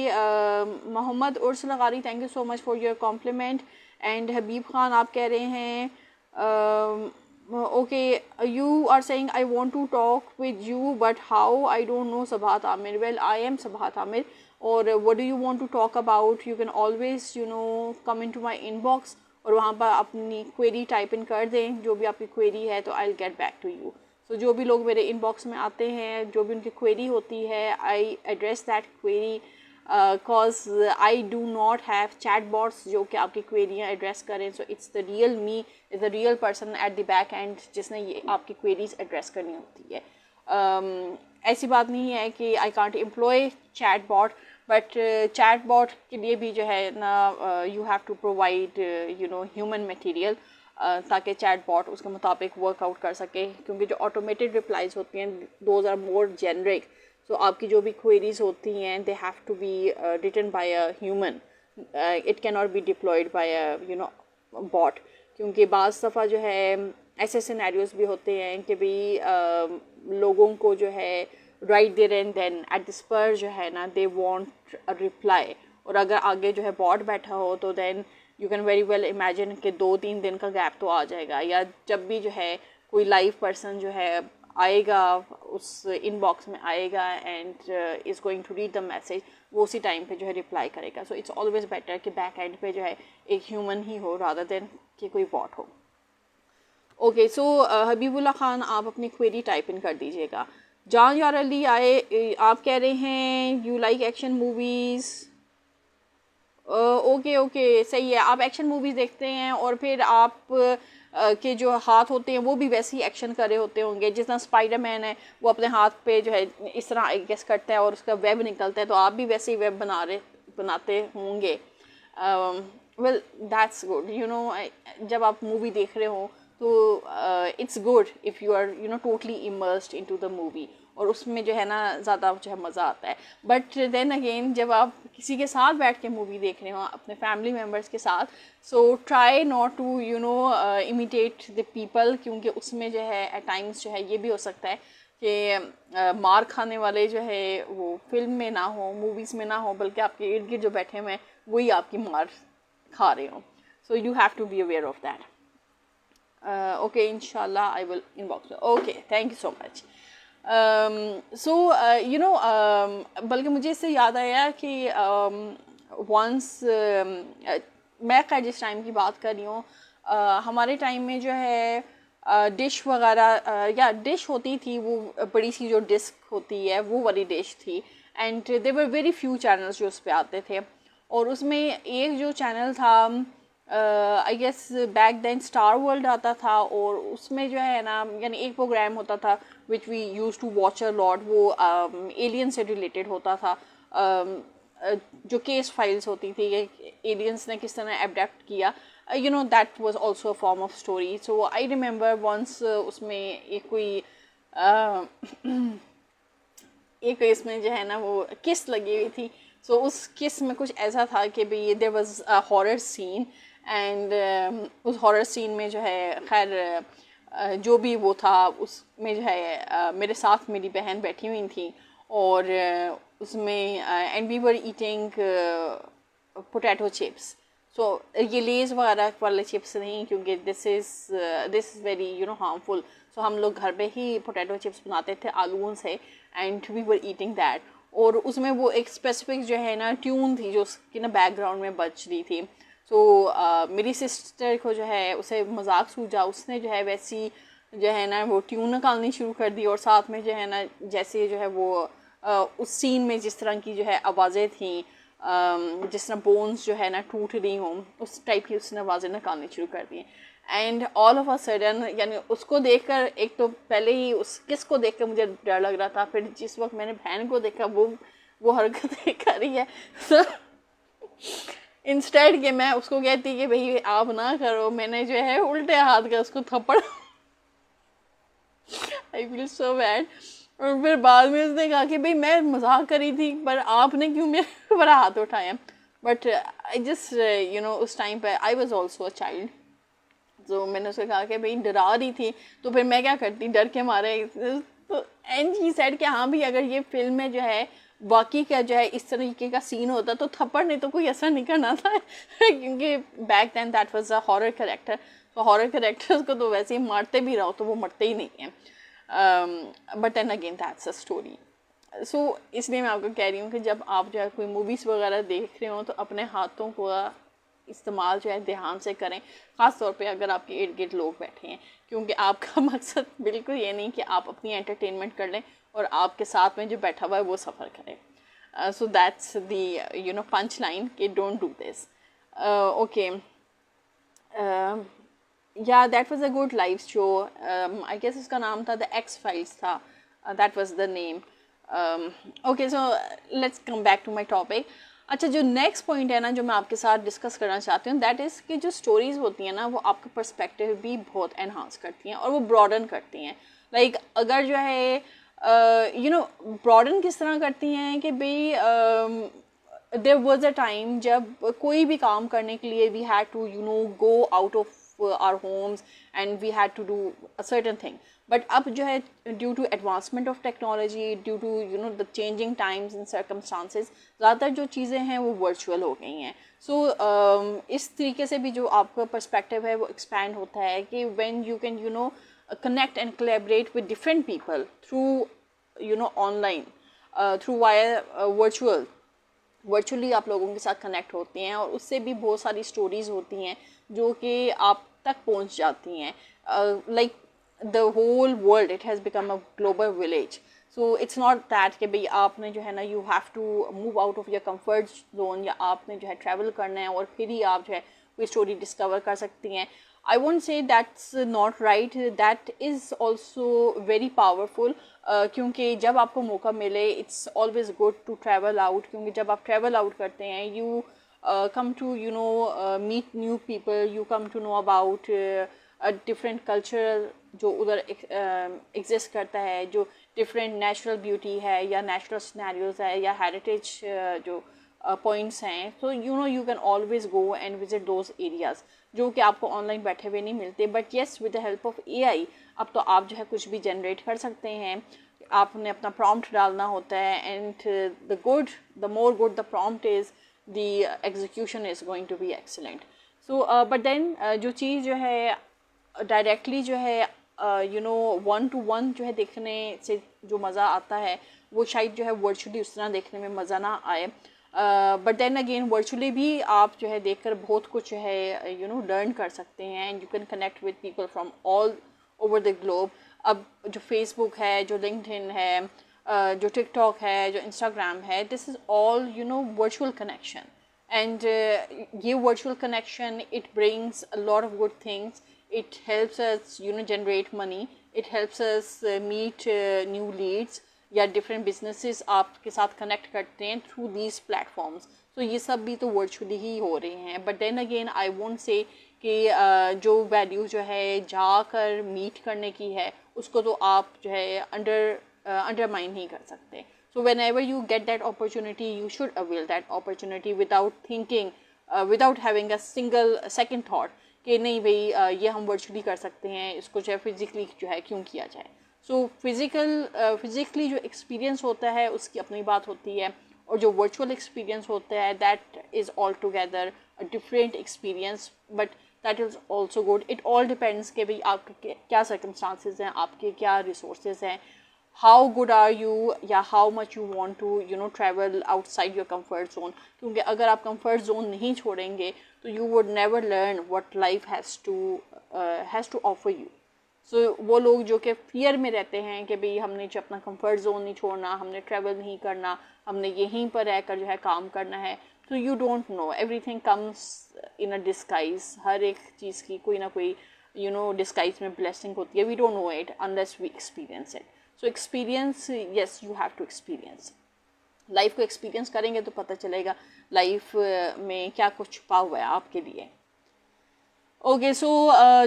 Mohammad Urs Lagari, thank you so much for your compliment. And Habib Khan आप कह रहे हैं okay, you are saying I want to talk with you but how, I don't know. Sabat Amir, well I am Sabat Amir. और what do you want to talk about? You can always you know come in to my inbox और वहाँ पर अपनी क्वेरी टाइप इन कर दें, जो भी आपकी क्वेरी है, तो I will get back to you. So जो भी लोग मेरे इनबॉक्स में आते हैं, जो भी उनकी क्वेरी होती है, I address that query, cause I do not have chat bots जो कि आपकी क्वेरियाँ एड्रेस करें. So it's the real me, is the real person at the back and जिसने ये आपकी क्वेरीज एड्रेस करनी होती है. ऐसी बात नहीं है कि I can't employ chat bot, but chat bot के लिए भी जो है ना you have to provide you know human material, ताकि चैट बॉट उसके मुताबिक वर्कआउट कर सके. क्योंकि जो ऑटोमेटेड रिप्लाइज होती हैं, those are more generic. So आपकी जो भी क्वेरीज होती हैं, they have to be written by a human. It can not be deployed by a you know bot. क्योंकि बाज़ दफ़ा जो है ऐसे सिनेरियोज भी होते हैं कि भाई लोगों को जो है right there and then at this पर जो है ना दे वांट अ रिप्लाई. और अगर आगे जो है बॉट बैठा हो तो then you can very well imagine कि 2-3 दिन का गैप तो आ जाएगा. या जब भी जो है कोई लाइव पर्सन जो है आएगा, उस इनबॉक्स में आएगा and is going to read the message, वो उसी टाइम पे जो है रिप्लाई करेगा. सो इट्स ऑलवेज बेटर कि बैक एंड पे जो है एक ह्यूमन ही हो रादर देन कि कोई बॉट हो. ओके, सो हबीबुल्ला खान आप अपनी क्वेरी टाइप इन कर दीजिएगा. जान यार अली आए, आप कह रहे हैं you like action movies. Okay okay, सही है, आप एक्शन मूवीज़ देखते हैं और फिर आप के जो हाथ होते हैं वो भी वैसे ही एक्शन कर रहे होते होंगे. जिस तरह स्पाइडरमैन है, वो अपने हाथ पे जो है इस तरह आई गेस करता है और उसका वेब निकलता है, तो आप भी वैसे ही वेब बनाते होंगे. Well that's good. You know, जब आप मूवी देख रहे हो तो it's good if you are you know totally immersed into the movie, और उसमें जो है ना ज़्यादा जो है मज़ा आता है. बट देन अगेन जब आप किसी के साथ बैठ के मूवी देख रहे हो, अपने फैमिली मेम्बर्स के साथ, so try not to you know imitate the people. क्योंकि उसमें जो है एट टाइम्स जो है ये भी हो सकता है कि मार खाने वाले जो है वो फिल्म में ना हो, मूवीज़ में ना हो, बल्कि आपके इर्द गिर्द जो बैठे हुए हैं वही आपकी मार खा रहे हो. So you have to be aware of that. Okay, inshallah I will inbox. Okay, thank you so much. So you know, बल्कि मुझे इससे याद आया कि once मैं खैर जिस टाइम की बात कर रही हूँ, हमारे टाइम में जो है डिश वगैरह या डिश होती थी, वो बड़ी सी जो डिस्क होती है वो वाली डिश थी. And there were very few channels जो उस पर आते थे. और उसमें एक जो चैनल था, I guess back then Star World आता था, और उसमें जो है ना यानी एक प्रोग्राम होता था which we use to watch a lot. वो एलियन से रिलेटेड होता था. जो केस फाइल्स होती थी कि एलियंस ने किस तरह एबडक्ट किया, you know that was also a form of story. So I remember once उसमें एक कोई एक इसमें जो है ना वो किस लगी हुई थी. सो उस किस में कुछ ऐसा था कि भाई there was a horror scene, and उस हॉरर सीन में जो है खैर जो भी वो था उसमें जो है मेरे साथ मेरी बहन बैठी हुई थी, और उसमें and we were eating potato chips. So ये लेज़ वगैरह वाले चिप्स नहीं, क्योंकि this is very harmful. So हम लोग घर पे ही पोटैटो चिप्स बनाते थे आलूओं से, and we were eating that. और उसमें वो एक स्पेसिफिक जो है ना ट्यून थी जो उसकी ना बैकग्राउंड में बज रही थी. सो मेरी सिस्टर को जो है उसे मजाक सूझा, उसने जो है वैसी जो है ना वो ट्यून निकालनी शुरू कर दी, और साथ में जो है ना जैसे जो है वो उस सीन में जिस तरह की जो है आवाज़ें थी, जिस तरह बोन्स जो है ना टूट रही हों, उस टाइप की उसने आवाज़ें निकालनी शुरू कर दी. And all of a sudden, यानी उसको देखकर, एक तो पहले ही उस किसको देखकर मुझे डर लग रहा था, फिर जिस वक्त मैंने बहन को देखा वो हरकतें कर रही है. तो इंस्टेड के मैं उसको कहती कि भाई आप ना करो, मैंने जो है उल्टे हाथ का उसको थप्पड़. I feel so bad. और फिर बाद में उसने कहा कि भाई मैं मजाक करी थी, पर आपने क्यों मेरे ऊपर हाथ उठाया. बट आई जस्ट उस टाइम पे I was also a child. तो मैंने उससे कहा कि भाई डरा रही थी, तो फिर मैं क्या करती डर के मारे. तो एंड ही सेड कि हाँ भाई अगर ये फिल्म में जो है बाकी का जो है इस तरीके का सीन होता तो थप्पड़ नहीं तो कोई असर नहीं करना था. क्योंकि back then that was a horror character. तो हॉरर कैरेक्टर्स को तो वैसे ही मारते भी रहो तो वो मरते ही नहीं हैं. But then again that's a story. So इसलिए मैं आपको कह रही हूँ कि जब आप जो है कोई मूवीज़ वगैरह देख रहे हो तो अपने हाथों को इस्तेमाल जो है ध्यान से करें, ख़ास तौर पे अगर आपके इर्द गिर्द लोग बैठे हैं, क्योंकि आपका मकसद बिल्कुल ये नहीं कि आप अपनी एंटरटेनमेंट कर लें और आपके साथ में जो बैठा हुआ है वो सफ़र करे. So that's the punch line कि don't do this. Okay, yeah that was a good live show. I guess उसका नाम था द एक्स फाइल्स था. That was the name. Okay, so let's come back to my topic. अच्छा, जो नेक्स्ट पॉइंट है ना जो मैं आपके साथ डिस्कस करना चाहती हूँ, दैट इज़ कि जो स्टोरीज़ होती हैं ना वो आपका पर्सपेक्टिव भी बहुत एनहांस करती हैं और वो ब्रॉडन करती हैं. लाइक अगर जो है ब्रॉडन किस तरह करती हैं कि भाई देयर वाज अ टाइम जब कोई भी काम करने के लिए we had to go out of our homes and we had to do a certain thing. But अब जो है due to advancement of technology, due to the changing times and circumstances, ज़्यादातर जो चीज़ें हैं वो virtual हो गई हैं. So इस तरीके से भी जो आपका perspective है वो expand होता है कि when you can connect and collaborate with different people through online, through via virtually आप लोगों के साथ कनेक्ट होते हैं और उससे भी बहुत सारी स्टोरीज़ होती हैं जो कि आप तक पहुंच जाती हैं. Like the whole world, it has become a global village. So it's not that कि भाई आपने जो है ना you have to move out of your comfort zone, या आपने जो है ट्रैवल करना है और फिर ही आप जो है कोई स्टोरी डिस्कवर कर सकती हैं. I won't say that's not right, that is also very powerful. क्योंकि जब आपको मौका मिले it's always good to travel out, क्योंकि जब आप travel out करते हैं you come to meet new people, you come to know about a different culture जो उधर exist करता है, जो different natural beauty है या natural scenarios है या heritage जो points हैं. So you can always go and visit those areas जो कि आपको ऑनलाइन बैठे हुए नहीं मिलते. But yes, with the help of AI अब तो आप जो है कुछ भी जनरेट कर सकते हैं. आपने अपना प्रॉम्प्ट डालना होता है and the more good the prompt is the execution is going to be excellent. So but then जो चीज़ जो है डायरेक्टली जो है 1-to-1 जो है देखने से जो मज़ा आता है वो शायद जो है वर्चुअली उस तरह देखने में मज़ा ना आए. बट देन अगेन वर्चुअली भी आप जो है देखकर बहुत कुछ है लर्न कर सकते हैं and you can connect with people from all over the globe. अब जो फेसबुक है, जो लिंक्डइन है, जो टिकटॉक है, जो इंस्टाग्राम है, this is all virtual connection. And ये virtual connection it brings a lot of good things. It helps us generate money. It helps us meet new leads या डिफरेंट बिजनेसेस आपके साथ कनेक्ट करते हैं थ्रू दीज प्लेटफॉर्म्स. तो ये सब भी तो वर्चुअली ही हो रहे हैं. But then again I won't say कि जो वैल्यू जो है जाकर मीट करने की है उसको तो आप जो है अंडरमाइन नहीं कर सकते. So when ever you get that opportunity you should avail that opportunity without thinking, without having a single second thought कि नहीं भाई ये हम वर्चुअली कर सकते हैं, इसको जो है फिजिकली जो है क्यों किया जाए. सो फिज़िकली जो एक्सपीरियंस होता है उसकी अपनी बात होती है और जो वर्चुअल एक्सपीरियंस होता है that is all together a different experience, but that is also good. It all depends कि भाई आपके क्या सर्कमस्टांसिस हैं, आपके क्या रिसोर्सेज हैं, हाउ गुड आर यू, या how much you want to travel outside your comfort zone. क्योंकि अगर आप कंफर्ट जोन नहीं छोड़ेंगे तो you would never learn what life has to offer you. So वो लोग जो कि फियर में रहते हैं कि भाई हमने जो अपना कंफर्ट जोन नहीं छोड़ना, हमने ट्रैवल नहीं करना, हमने यहीं पर रहकर जो है काम करना है, तो you don't know, everything comes in a disguise. हर एक चीज़ की कोई ना कोई डिस्गाइज में ब्लेसिंग होती है. We don't know it unless we experience it. So experience, yes, you have to experience. Life को एक्सपीरियंस करेंगे तो पता चलेगा लाइफ में क्या कुछ छुपा हुआ है आपके लिए. ओके, सो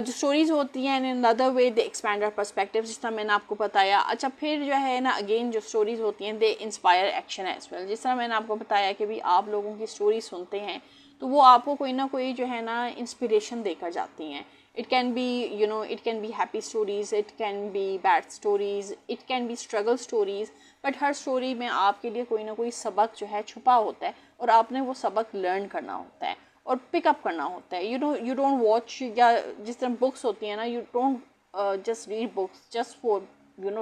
जो स्टोरीज होती हैं in another way they expand our perspective, जिस तरह मैंने आपको बताया. अच्छा, फिर जो है ना अगेन जो स्टोरीज होती हैं दे इंस्पायर एक्शन एज वेल. जिस तरह मैंने आपको बताया कि भी आप लोगों की स्टोरी सुनते हैं तो वो आपको कोई ना कोई जो है ना इंस्पिरेशन देकर जाती हैं. It can be it can be happy stories, it can be bad stories, it can be struggle stories, but her story में आपके लिए कोई ना कोई सबक जो है छुपा होता है और आपने वो सबक लर्न करना होता है और पिकअप करना होता है. यू डोंट वॉच, या जिस तरह बुक्स होती हैं ना, you don't just read books just for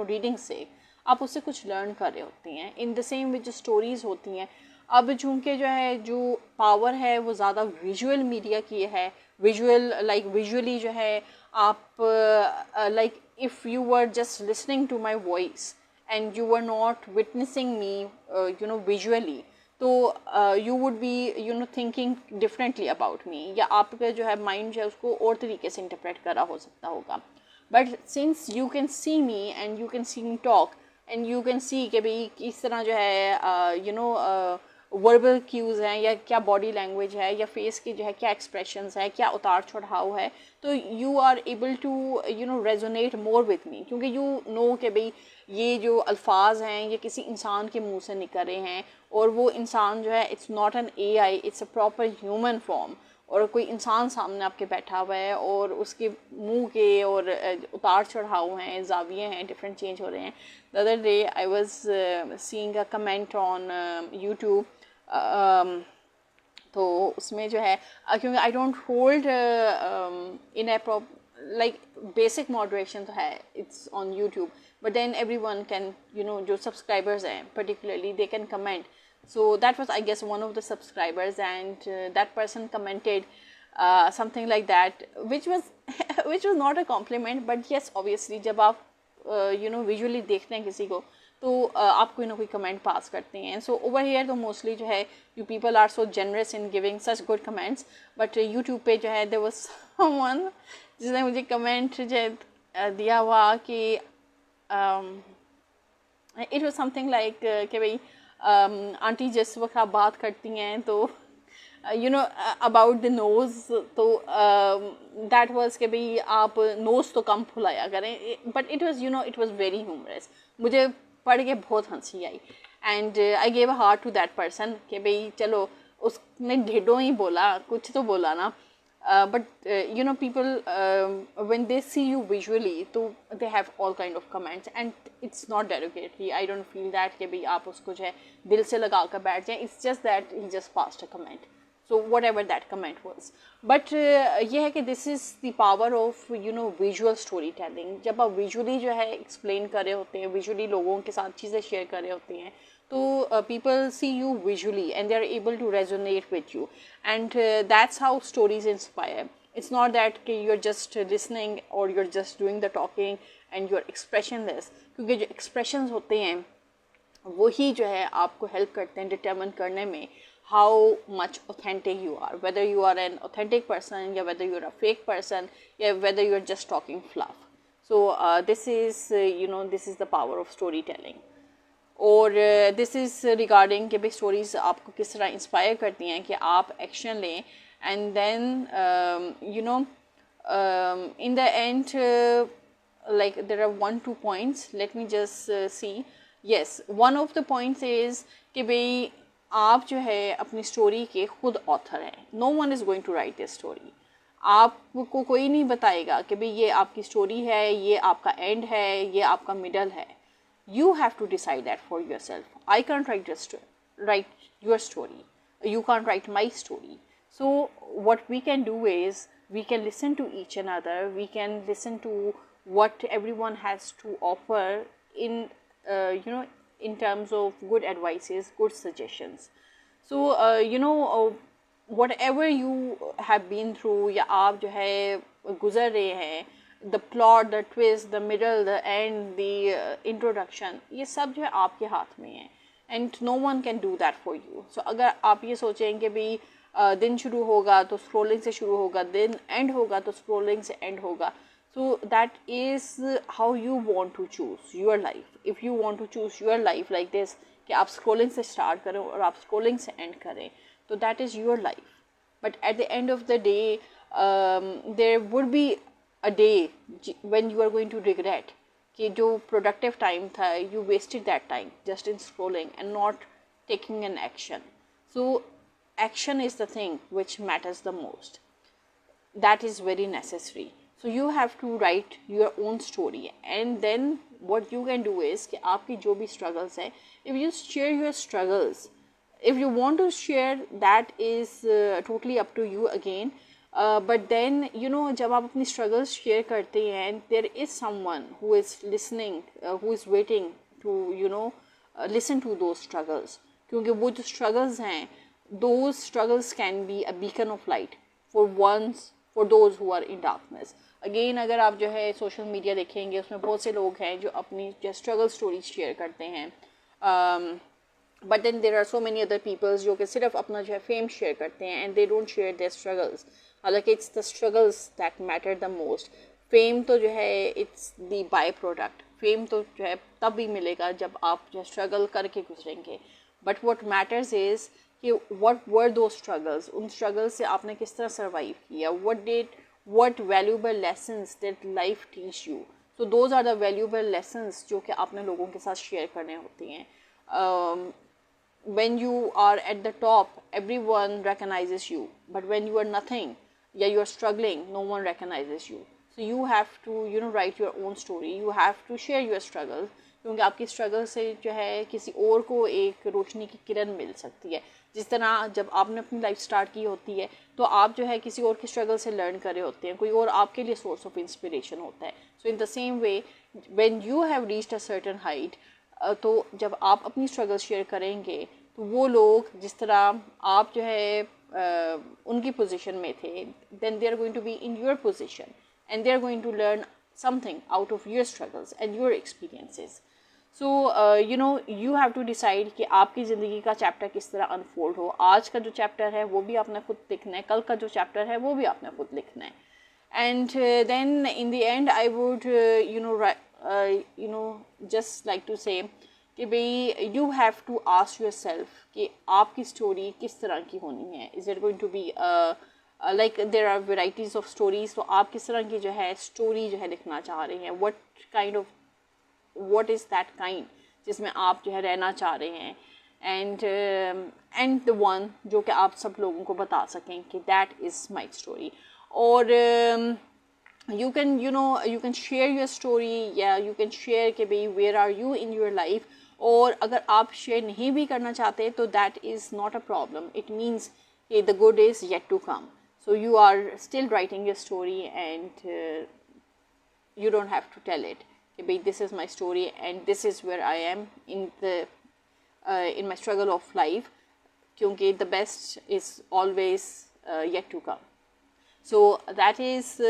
reading से. आप उससे कुछ लर्न कर रहे होती हैं. इन द सेम वे जो स्टोरीज़ होती हैं, अब चूँकि जो है जो पावर है वो ज़्यादा विजुअल मीडिया की है. विजुअली जो है आप like if you were just listening to my voice and you were not witnessing me visually, तो you would be thinking differently about me, या आपका जो है माइंड जो है उसको और तरीके से इंटरप्रेट करा हो सकता होगा. But since you can see me and you can see me talk and you can see कि भाई किस तरह जो है वर्बल क्यूज़ हैं, या क्या बॉडी लैंग्वेज है, या फेस की जो है क्या एक्सप्रेशंस है, क्या उतार चढ़ाव है, तो you are able to resonate more with me. क्योंकि यू नो कि भाई ये जो अल्फाज हैं ये किसी इंसान के मुंह से निकल रहे हैं, और वो इंसान जो है it's not an AI, it's a proper human form. और कोई इंसान सामने आपके बैठा हुआ है और उसके मुंह के और उतार चढ़ाव हैं, जाविये हैं, डिफरेंट चेंज हो रहे हैं. The other day I was seeing a comment on YouTube, तो उसमें जो है क्योंकि I don't hold in A like basic moderation तो है it's on YouTube, but then everyone can जो subscribers हैं particularly they can comment. So that was I guess one of the subscribers, and that person commented something like that, which was which was not a compliment, but yes, obviously जब आप visually देखते हैं किसी को तो आप कोई ना कोई कमेंट पास करते हैं. सो ओवर हियर तो मोस्टली जो है you people are so generous in giving such good comments, but YouTube पे जो है देयर वाज समवन जिसने मुझे कमेंट जो दिया हुआ कि इट वॉज समथिंग लाइक कि भाई आंटी जिस वक्त आप बात करती हैं तो अबाउट द नोज़, तो दैट वाज कि भाई आप नोज़ तो कम फुलाया करें. But it was it was very humorous. मुझे पढ़ के बहुत हंसी आई and I gave a heart to that person कि भाई चलो उसने ढेडों ही बोला, कुछ तो बोला ना. But people when they see you visually, so they have all kind of comments, and it's not derogatory. I don't feel that कि भाई आप उसको जो है दिल से लगा कर बैठ जाएं. It's just that he just passed a comment, so whatever that comment was. But ये है कि this is the power of visual storytelling. जब आप visually जो है explain कर रहे होते हैं, visually लोगों के साथ चीज़ें share कर रहे होते हैं, तो people see you visually and they are able to resonate with you, and that's how stories inspire. It's not that you're just listening or you're just doing the talking and you're expressionless, क्योंकि जो expressions होते हैं वही जो है आपको help करते हैं determine करने में how much authentic you are, whether you are an authentic person या whether you're a fake person या whether you're just talking fluff. So this is this is the power of storytelling. और दिस इज़ रिगार्डिंग कि भाई स्टोरीज़ आपको किस तरह इंस्पायर करती हैं कि आप एक्शन लें, and then in the end like there are 1-2 points. Let me just see. Yes, one of the points is कि भाई आप जो है अपनी स्टोरी के खुद ऑथर हैं. No one is going to write this story. आपको कोई नहीं बताएगा कि भाई ये आपकी स्टोरी है, ये आपका एंड है, ये आपका मिडल है. You have to decide that for yourself. I can't write this write your story, you can't write my story. So what we can do is we can listen to each another, we can listen to what everyone has to offer in in terms of good advices, good suggestions. So whatever you have been through या आप जो है गुजर रहे हैं, the plot, the twist, the middle, the end, the introduction, ये सब जो है आपके हाथ में है, and no one can do that for you. So अगर आप ये सोचें कि भाई दिन शुरू होगा तो स्क्रोलिंग से शुरू होगा, दिन एंड होगा तो स्क्रोलिंग से एंड होगा, so that is how you want to choose your life. If you want to choose your life like this कि आप स्क्रोलिंग से स्टार्ट करें और आप स्क्रोलिंग से एंड करें, तो that is your life. But at the end of the day, there would be a day when you are going to regret कि जो productive time था, you wasted that time just in scrolling and not taking an action. So action is the thing which matters the most. That is very necessary. So you have to write your own story, and then what you can do is कि आपकी जो भी struggles है, if you share your struggles, if you want to share, that is totally up to you again. But then जब आप अपनी struggles share करते हैं, there is someone who is listening, who is waiting to listen to those struggles. क्योंकि वो जो struggles हैं, those struggles can be a beacon of light for those who are in darkness. Again, अगर आप जो है सोशल मीडिया देखेंगे, उसमें बहुत से लोग हैं जो अपनी जो स्ट्रगल स्टोरी शेयर करते हैं, but then there are so many other peoples जो कि सिर्फ अपना जो है फेम शेयर करते हैं, and they don't share their struggles. हालांकि it's the struggles that matter the most. Fame तो जो है it's the byproduct. Fame तो जो है तब भी मिलेगा जब आप जो स्ट्रगल करके गुजरेंगे. बट व्हाट मैटर्स इज़ कि व्हाट वर दो स्ट्रगल्स, उन स्ट्रगल्स से आपने किस तरह सर्वाइव किया, what valuable lessons did life teach you. So those are the valuable lessons जो कि आपने लोगों के साथ शेयर करने होते हैं. When you are at the top, everyone recognizes you, but when you are nothing, yeah, you are struggling, no one recognizes you. So you have to write your own story. You have to share your struggles, क्योंकि आपकी स्ट्रगल से जो है किसी और को एक रोशनी की किरण मिल सकती है. जिस तरह जब आपने अपनी लाइफ स्टार्ट की होती है तो आप जो है किसी और की स्ट्रगल से लर्न कर रहे होते हैं, कोई और आपके लिए सोर्स ऑफ इंस्पिरेशन होता है. So in the same way when you have reached a certain height, तो जब आप अपनी स्ट्रगल शेयर करेंगे तो वो लोग जिस तरह आप जो है उनकी पोजीशन में थे, then they are going to be in your position and they are going to learn something out of your struggles and your experiences. So you have to decide कि आपकी ज़िंदगी का चैप्टर किस तरह अनफोल्ड हो. आज का जो चैप्टर है वो भी आपने खुद लिखना है, कल का जो चैप्टर है वो भी आपने खुद लिखना है. And then in the end I would just like to say कि भाई you have to ask yourself कि आपकी स्टोरी किस तरह की होनी है. Is it going to be like there are varieties of stories. तो आप किस तरह की जो है स्टोरी जो है लिखना चाह रहे हैं, what is that kind जिसमें आप जो है रहना चाह रहे हैं, and the one जो कि आप सब लोगों को बता सकें कि that is my story. और you can share your story, या you can share कि भाई where are you in your life. और अगर आप शेयर नहीं भी करना चाहते तो that is not a problem. It means the good is yet to come. So you are still writing your story, and you don't have to tell it. This is my story and this is where I am in my struggle of life, क्योंकि the best is always yet to come. So that is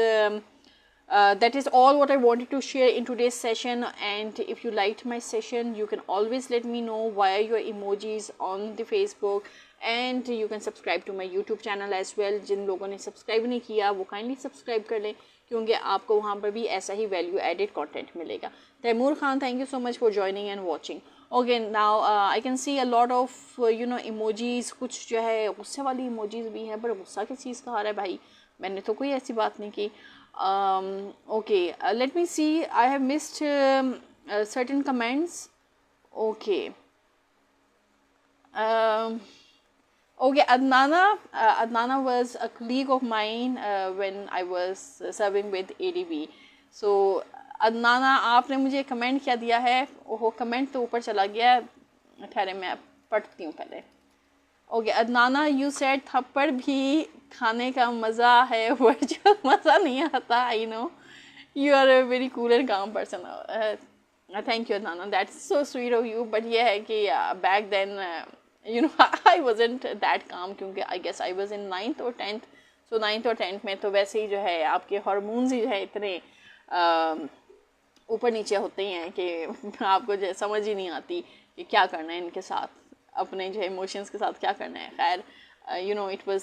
all what I wanted to share in today's session. And if you liked my session, you can always let me know via your emojis on the Facebook, and you can subscribe to my YouTube channel as well. जिन लोगों ने सब्सक्राइब नहीं किया वो काइंडली सब्सक्राइब कर लें, क्योंकि आपको वहाँ पर भी ऐसा ही वैल्यू एडेड कंटेंट मिलेगा. Taimur Khan, thank you so much for joining and watching. Okay, now I can see a lot of emojis. कुछ जो है गुस्से वाली इमोजीज भी हैं, पर गुस्सा किस चीज़ का आ रहा है भाई, मैंने तो कोई ऐसी बात नहीं की. Okay, let me see, I have missed certain comments. Okay, okay, Adnana was a colleague of mine when I was serving with ADV. So Adnana, आपने मुझे कमेंट क्या दिया है, ओहो कमेंट तो ऊपर चला गया. ठहरे मैं पढ़ती हूँ पहले. ओके अदनाना, यू सेड थप्पड़ भी खाने का मज़ा है, वर्चुअल मज़ा नहीं आता. I know you are a very cool and calm person. Thank you Adnana, that's so sweet of you. But ये है कि back then you know I wasn't that calm, क्योंकि I guess I was in 9th और 10th. सो 9th और 10th में तो वैसे ही जो है आपके हार्मोन्स ही जो है इतने ऊपर नीचे होते ही हैं कि आपको जो समझ ही नहीं आती कि क्या करना है इनके साथ, अपने जो है इमोशंस के साथ क्या करना है. खैर you know it was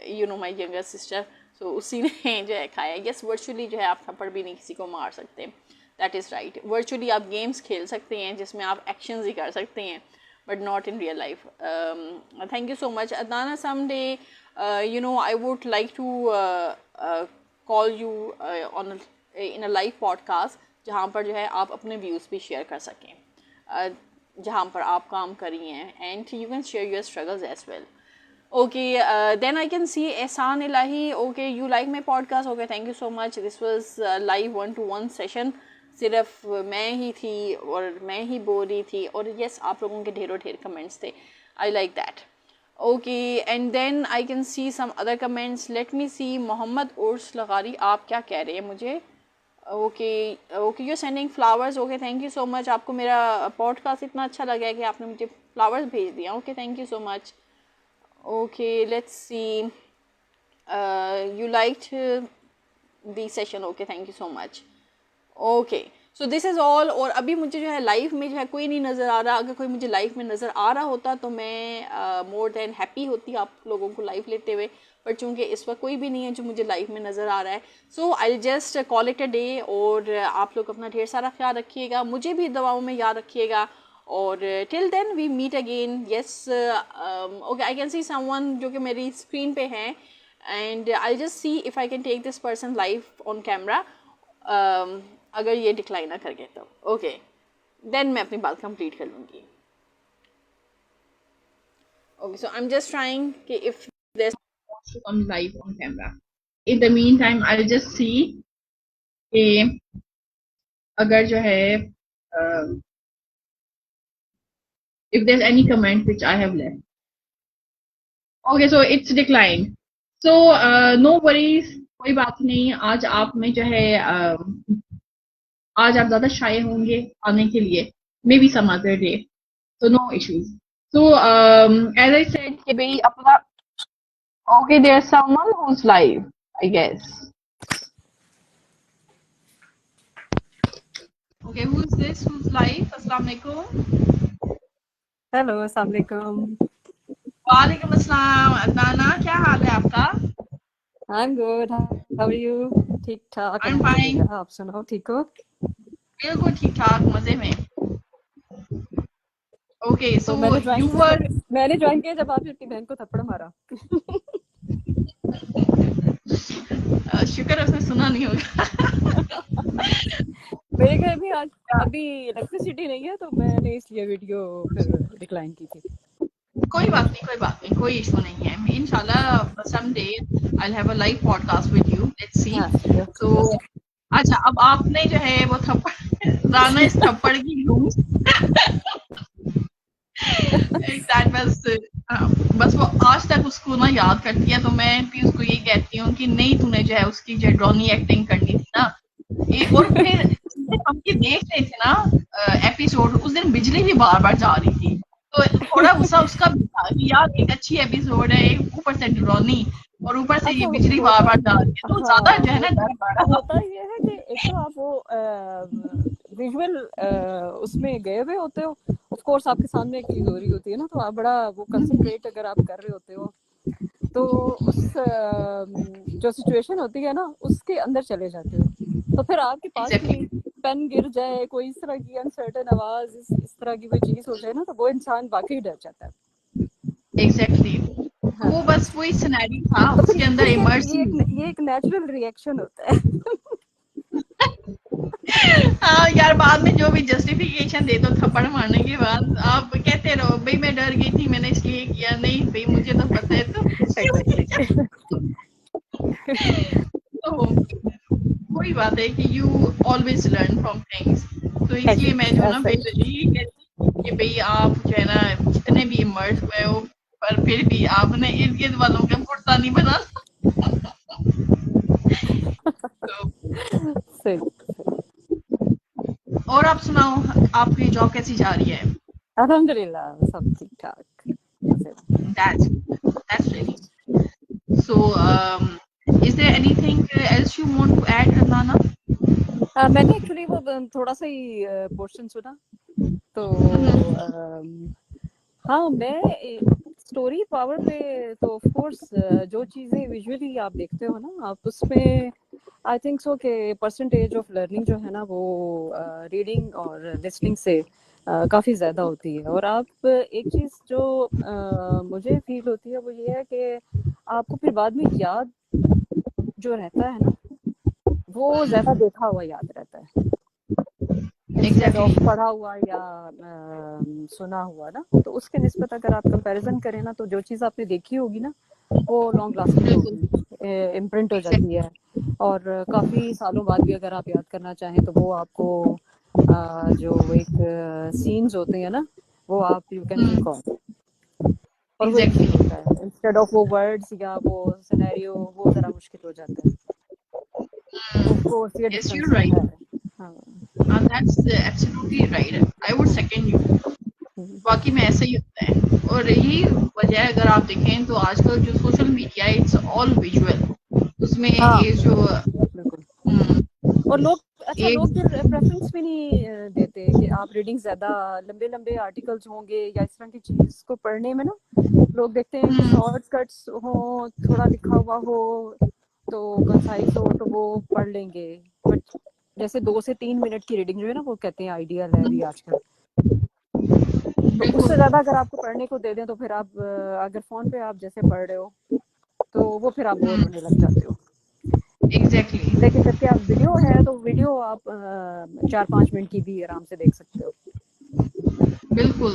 you know my younger sister, so उसी ने जो है खाया. यस वर्चुअली जो है आप थप्पड़ भी नहीं किसी को मार सकते. That is right. वर्चुअली आप गेम्स खेल सकते हैं जिसमें आप एक्शंस ही कर सकते हैं, but not in real life. Thank you so much Adnana. Someday you know I would like to call you on in a live podcast जहाँ पर जो है आप अपने व्यूज़ भी शेयर कर सकें, जहाँ पर आप काम कर रही हैं, and you can share your struggles as well. Okay, then I can see Ehsan Ilahi. Okay, you like my podcast. Okay, thank you so much. This was live 1-to-1 session. सिर्फ मैं ही थी और मैं ही बोल रही थी, और यस आप लोगों के ढेरों ढेर कमेंट्स थे. I like that. Okay and then I can see some other comments. Let me see. Mohammad Urs Lagari, आप क्या कह रहे हैं मुझे? Okay okay you sending flowers. Okay thank you so much. आपको मेरा पॉडकास्ट इतना अच्छा लगा है कि आपने मुझे फ्लावर्स भेज दिया. Okay thank you so much. Okay let's see. You liked the session. Okay thank you so much. Okay so this is all. और अभी मुझे जो है लाइव में जो है कोई नहीं नज़र आ रहा. अगर कोई मुझे लाइव में नज़र आ रहा होता तो मैं मोर देन हैप्पी होती आप लोगों को लाइव लेते हुए, पर चूँकि इस वक्त कोई भी नहीं है जो मुझे लाइव में नज़र आ रहा है. So I just call it a day. और आप लोग अपना ढेर सारा ख्याल रखिएगा, मुझे भी दवाओं में याद रखिएगा, और till then we meet again. Yes okay I can see someone जो कि मेरी स्क्रीन पे हैं, and I just see if I can take this person live on camera. अगर ये डिक्लाइन ना कर गए तो ओके देन मैं अपनी बात कंप्लीट कर लूँगी. Okay so I am just trying कि if there to come live on camera. In the meantime I will just see कि अगर जो है if there any comment which I have left. Okay so it's decline. So no worries, कोई बात नहीं. आज आप में जो है आज आप ज़्यादा शाय होंगे आने के लिए, maybe some other day, so no issues. So as I said कि भाई अपना okay there's someone who's live I guess. Okay who's this who's live? Assalamu alaikum. Hello अस्सलाम वालेकुम. वालेकुम अस्सलाम. अदनाना क्या हाल है आपका? I am good. How are you? ठीक ठाक. I'm fine. आप सुनाओ, ठीक हो? बिल्कुल ठीक ठाक, मजे में. Okay so you were. मैंने ज्वाइन किया जब आपने अपनी बहन को थप्पड़ मारा. शुक्र उसने सुना नहीं होगा. मेरे घर में आज अभी इलेक्ट्रिसिटी नहीं है, तो मैंने इसलिए वीडियो फिर डिक्लाइन की थी. कोई बात नहीं, कोई बात नहीं, कोई इशू नहीं है. इंशाल्लाह someday I will have a live podcast with you. Let's see. तो अच्छा अब आपने जो है वो थप्पड़ राना इस थप्पड़ की यूज दैट वाज बस वो आज तक उसको ना याद करती है. तो मैं भी उसको यही कहती हूँ कि नहीं तूने जो है उसकी जो ड्रॉनी एक्टिंग करनी थी ना. और फिर हम ये देख रहे थे ना एपिसोड, उस दिन बिजली भी बार बार जा रही थी, तो थोड़ा गुस्सा उसका भी था कि यार एक अच्छी एपिसोड है, ऊपर से ड्रॉनी और ऊपर से ये बिजली बार बार जा रही है, तो ज्यादा जो है ना डर पड़ा. होता ये है कि एक तो आप वो विजुअल उसमें गए हुए होते हो, ऑफ कोर्स आपके सामने एक चीज हो रही होती है ना, तो आप बड़ा वो कंसंट्रेट अगर आप कर रहे होते हो तो उस जो सिचुएशन होती है ना उसके अंदर चले जाते हो. तो फिर आपके पास पेन गिर जाए, कोई इस तरह की अनसर्टन आवाज, इस तरह की कोई चीज हो जाए ना, तो वो इंसान वाकई डर जाता है. एग्जैक्टली. वो बस वही सिनेरियो था, उसके अंदर इमर्सिव. ये एक नेचुरल रिएक्शन होता है. हाँ यार, बाद में जो भी जस्टिफिकेशन दे दो थप्पड़ मारने के बाद, आप कहते रहो भाई मैं डर गई थी, मैंने इसलिए किया. नहीं भाई मुझे तो पता है. तो वही बात है कि you always learn from things. तो इसलिए मैं जो ना कि भाई आप जो है ना जितने भी इमर्स हुए हो, पर फिर भी आपने इर्द गिर्द वालों का कुर्ता नहीं बना। तो सही। और आप सुनाओ, आपकी जॉब कैसी जा रही है? अल्हम्दुलिल्लाह सब ठीक ठाक। That's that's really so. Is there anything else you want to add, Adnana? मैंने एक्चुअली वो थोड़ा सा ही पोर्शन सुना, तो हाँ मैं स्टोरी पावर पे तो ऑफ कोर्स जो चीज़ें विजुअली आप देखते हो ना, आप उसमें आई थिंक सो कि परसेंटेज ऑफ लर्निंग जो है ना वो रीडिंग और लिसनिंग से काफ़ी ज़्यादा होती है। और आप एक चीज़ जो मुझे फील होती है वो ये है कि आपको फिर बाद में याद जो रहता है ना, वो ज़्यादा देखा हुआ याद रहता है इंस्टेड Exactly. ऑफ पढ़ा हुआ या सुना हुआ ना। तो उसके निस्बत अगर आप कंपैरिजन करें ना, तो जो चीज़ आपने देखी होगी ना वो लॉन्ग लास्टिंग बिल्कुल। होगी, इम्प्रिंट हो जाती Exactly. है। और काफ़ी सालों बाद भी अगर आप याद करना चाहें तो वो आपको जो एक सीन्स होते हैं ना, वो आप यू कैन Hmm. रिकॉल। और वो Exactly. इजी होता है इंस्टेड ऑफ वो वर्ड्स या वो सिनेरियो, वो ज़रा मुश्किल हो जाता है। तो ऑफ कोर्स ये Yes, डिफरेंस you're तो right. है। हाँ। That's absolutely right. I would second you. वाकई में ऐसा ही होता है, और यही वजह है, अगर आप देखें तो आजकल जो सोशल मीडिया है इट्स ऑल विजुअल। उसमें हाँ ये जो बिल्कुल। हम्म, और लोग, अच्छा एक लोग फिर प्रेफरेंस भी नहीं देते कि आप रीडिंग ज्यादा लंबे लंबे आर्टिकल्स होंगे या इस तरह की चीज को पढ़ने में ना, लोग देखते हैं कि हम्म, शॉर्टकट्स हो, थोड़ा लिखा हुआ हो, तो कंसाइज हो तो वो पढ़ लेंगे। बट जैसे 2 से 3 मिनट की रीडिंग जो है ना, वो कहते हैं आइडियल है अभी आजकल। तो उससे बिल्कुल। ज्यादा अगर आपको पढ़ने को दे दें तो फिर आप अगर फोन पे आप जैसे पढ़ रहे हो तो वो फिर आप बोर होने लग जाते हो। एग्जैक्टली। लेकिन जबकि आप वीडियो है तो वीडियो आप 4-5 मिनट की भी आराम से देख सकते हो। बिल्कुल।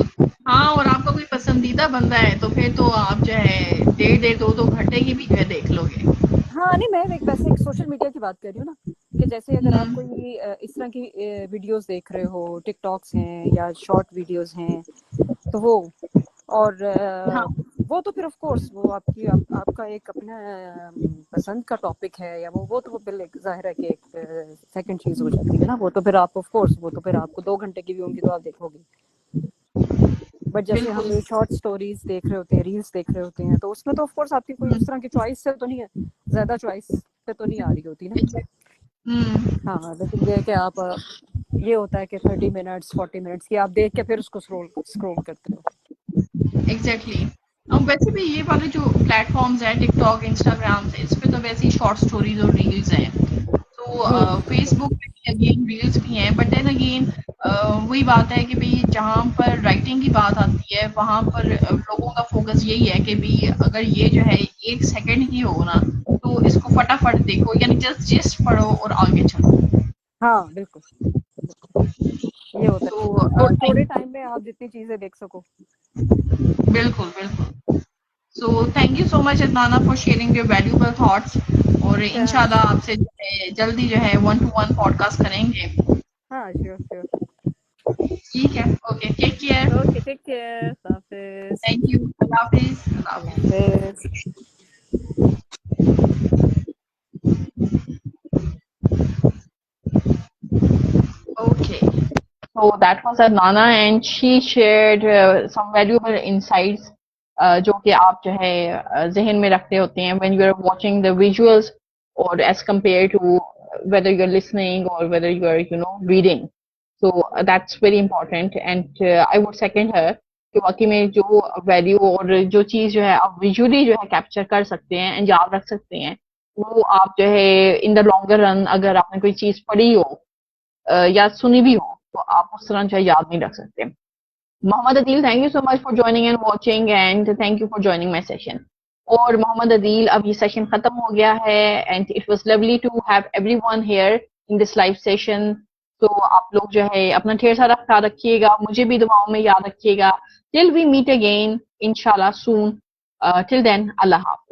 हाँ, और आपका कोई पसंदीदा बंदा है तो फिर तो आप जो है डेढ़ डेढ़ दो दो घंटे की भी जो है देख लोगे। हाँ नहीं, मैं एक वैसे एक सोशल मीडिया की बात कर रही हूँ ना, कि जैसे अगर आप हम्म, कोई इस तरह की वीडियोस देख रहे हो, टिकटॉक्स हैं या शॉर्ट वीडियोस हैं, तो वो और हाँ, वो तो फिर ऑफ कोर्स वो आपका एक अपना पसंद का टॉपिक है या वो तो वो फिर एक जाहिर है कि एक सेकंड चीज हो जाती है ना। वो तो फिर आप ऑफ कोर्स वो तो फिर आपको 2 घंटे की भी होंगी तो आप देखोगे। बट जैसे हम बिल्कुल। ये शॉर्ट स्टोरीज देख रहे होते हैं, रील्स देख रहे होते हैं, तो उसमें तो ऑफ कोर्स आपकी कोई उस तरह की चॉइस से तो नहीं है, ज्यादा चॉइस पे तो नहीं आ रही होती ना। हम्म, हाँ लेकिन ये है कि आप ये होता है कि 30 मिनट्स 40 मिनट्स की आप देख के फिर उसको स्क्रॉल स्क्रॉल करते हो। एग्जैक्टली। अब वैसे भी ये वाले जो प्लेटफॉर्म्स हैं टिकटॉक, इंस्टाग्राम, इस पे तो वैसे ही शॉर्ट स्टोरीज और रील्स हैं। तो फेसबुक पे भी अगेन रील्स भी हैं, बट देन अगेन वही बात है कि भाई जहाँ पर राइटिंग की बात आती है वहाँ पर लोगों का फोकस यही है कि भाई अगर ये जो है 1 सेकंड की हो ना, तो इसको फटाफट देखो, यानी जस्ट पढ़ो और आगे चलो। हाँ बिल्कुल, ये होता तो है थोड़े टाइम में आप जितनी चीजें देख सको। बिल्कुल बिल्कुल। So thank you so much Adnana for sharing your valuable thoughts, और इंशाल्लाह श्योर। आपसे जो है जल्दी जो है 1 to 1 पॉडकास्ट करेंगे। हाँ श्योर श्योर। ठीक है, okay, take care. Okay take care, अल्लाह हाफिज। थैंक यू, अल्लाह हाफिज, अल्लाह अल्लाह हाफिज। हाफिज। Okay, so that was Adnana and she shared some valuable insights, जो कि आप जो है जहन में रखते होते हैं when you are watching the visuals, or as compared to whether you are listening or whether you are reading. So that's very important, and I would second her कि वाकई में जो वैल्यू और जो चीज जो है आप विजुअली जो है कैप्चर कर सकते हैं एंड याद रख सकते हैं, वो आप जो है इन द लॉन्गर रन अगर आपने कोई चीज पढ़ी हो या सुनी भी हो तो आप उस तरह जो है याद नहीं रख सकते। Mohammad Adeel, thank you so much for joining and watching, and thank you for joining my session. और मोहम्मद अदील, अब ये सेशन खत्म हो गया है and it was lovely to have everyone here in this live session. तो आप लोग जो है अपना ढेर सारा ख्याल रखिएगा, मुझे भी दुआओं में याद रखिएगा। टिल वी मीट अगेन इंशाल्लाह सून, टिल देन अल्लाह हाफ़िज़।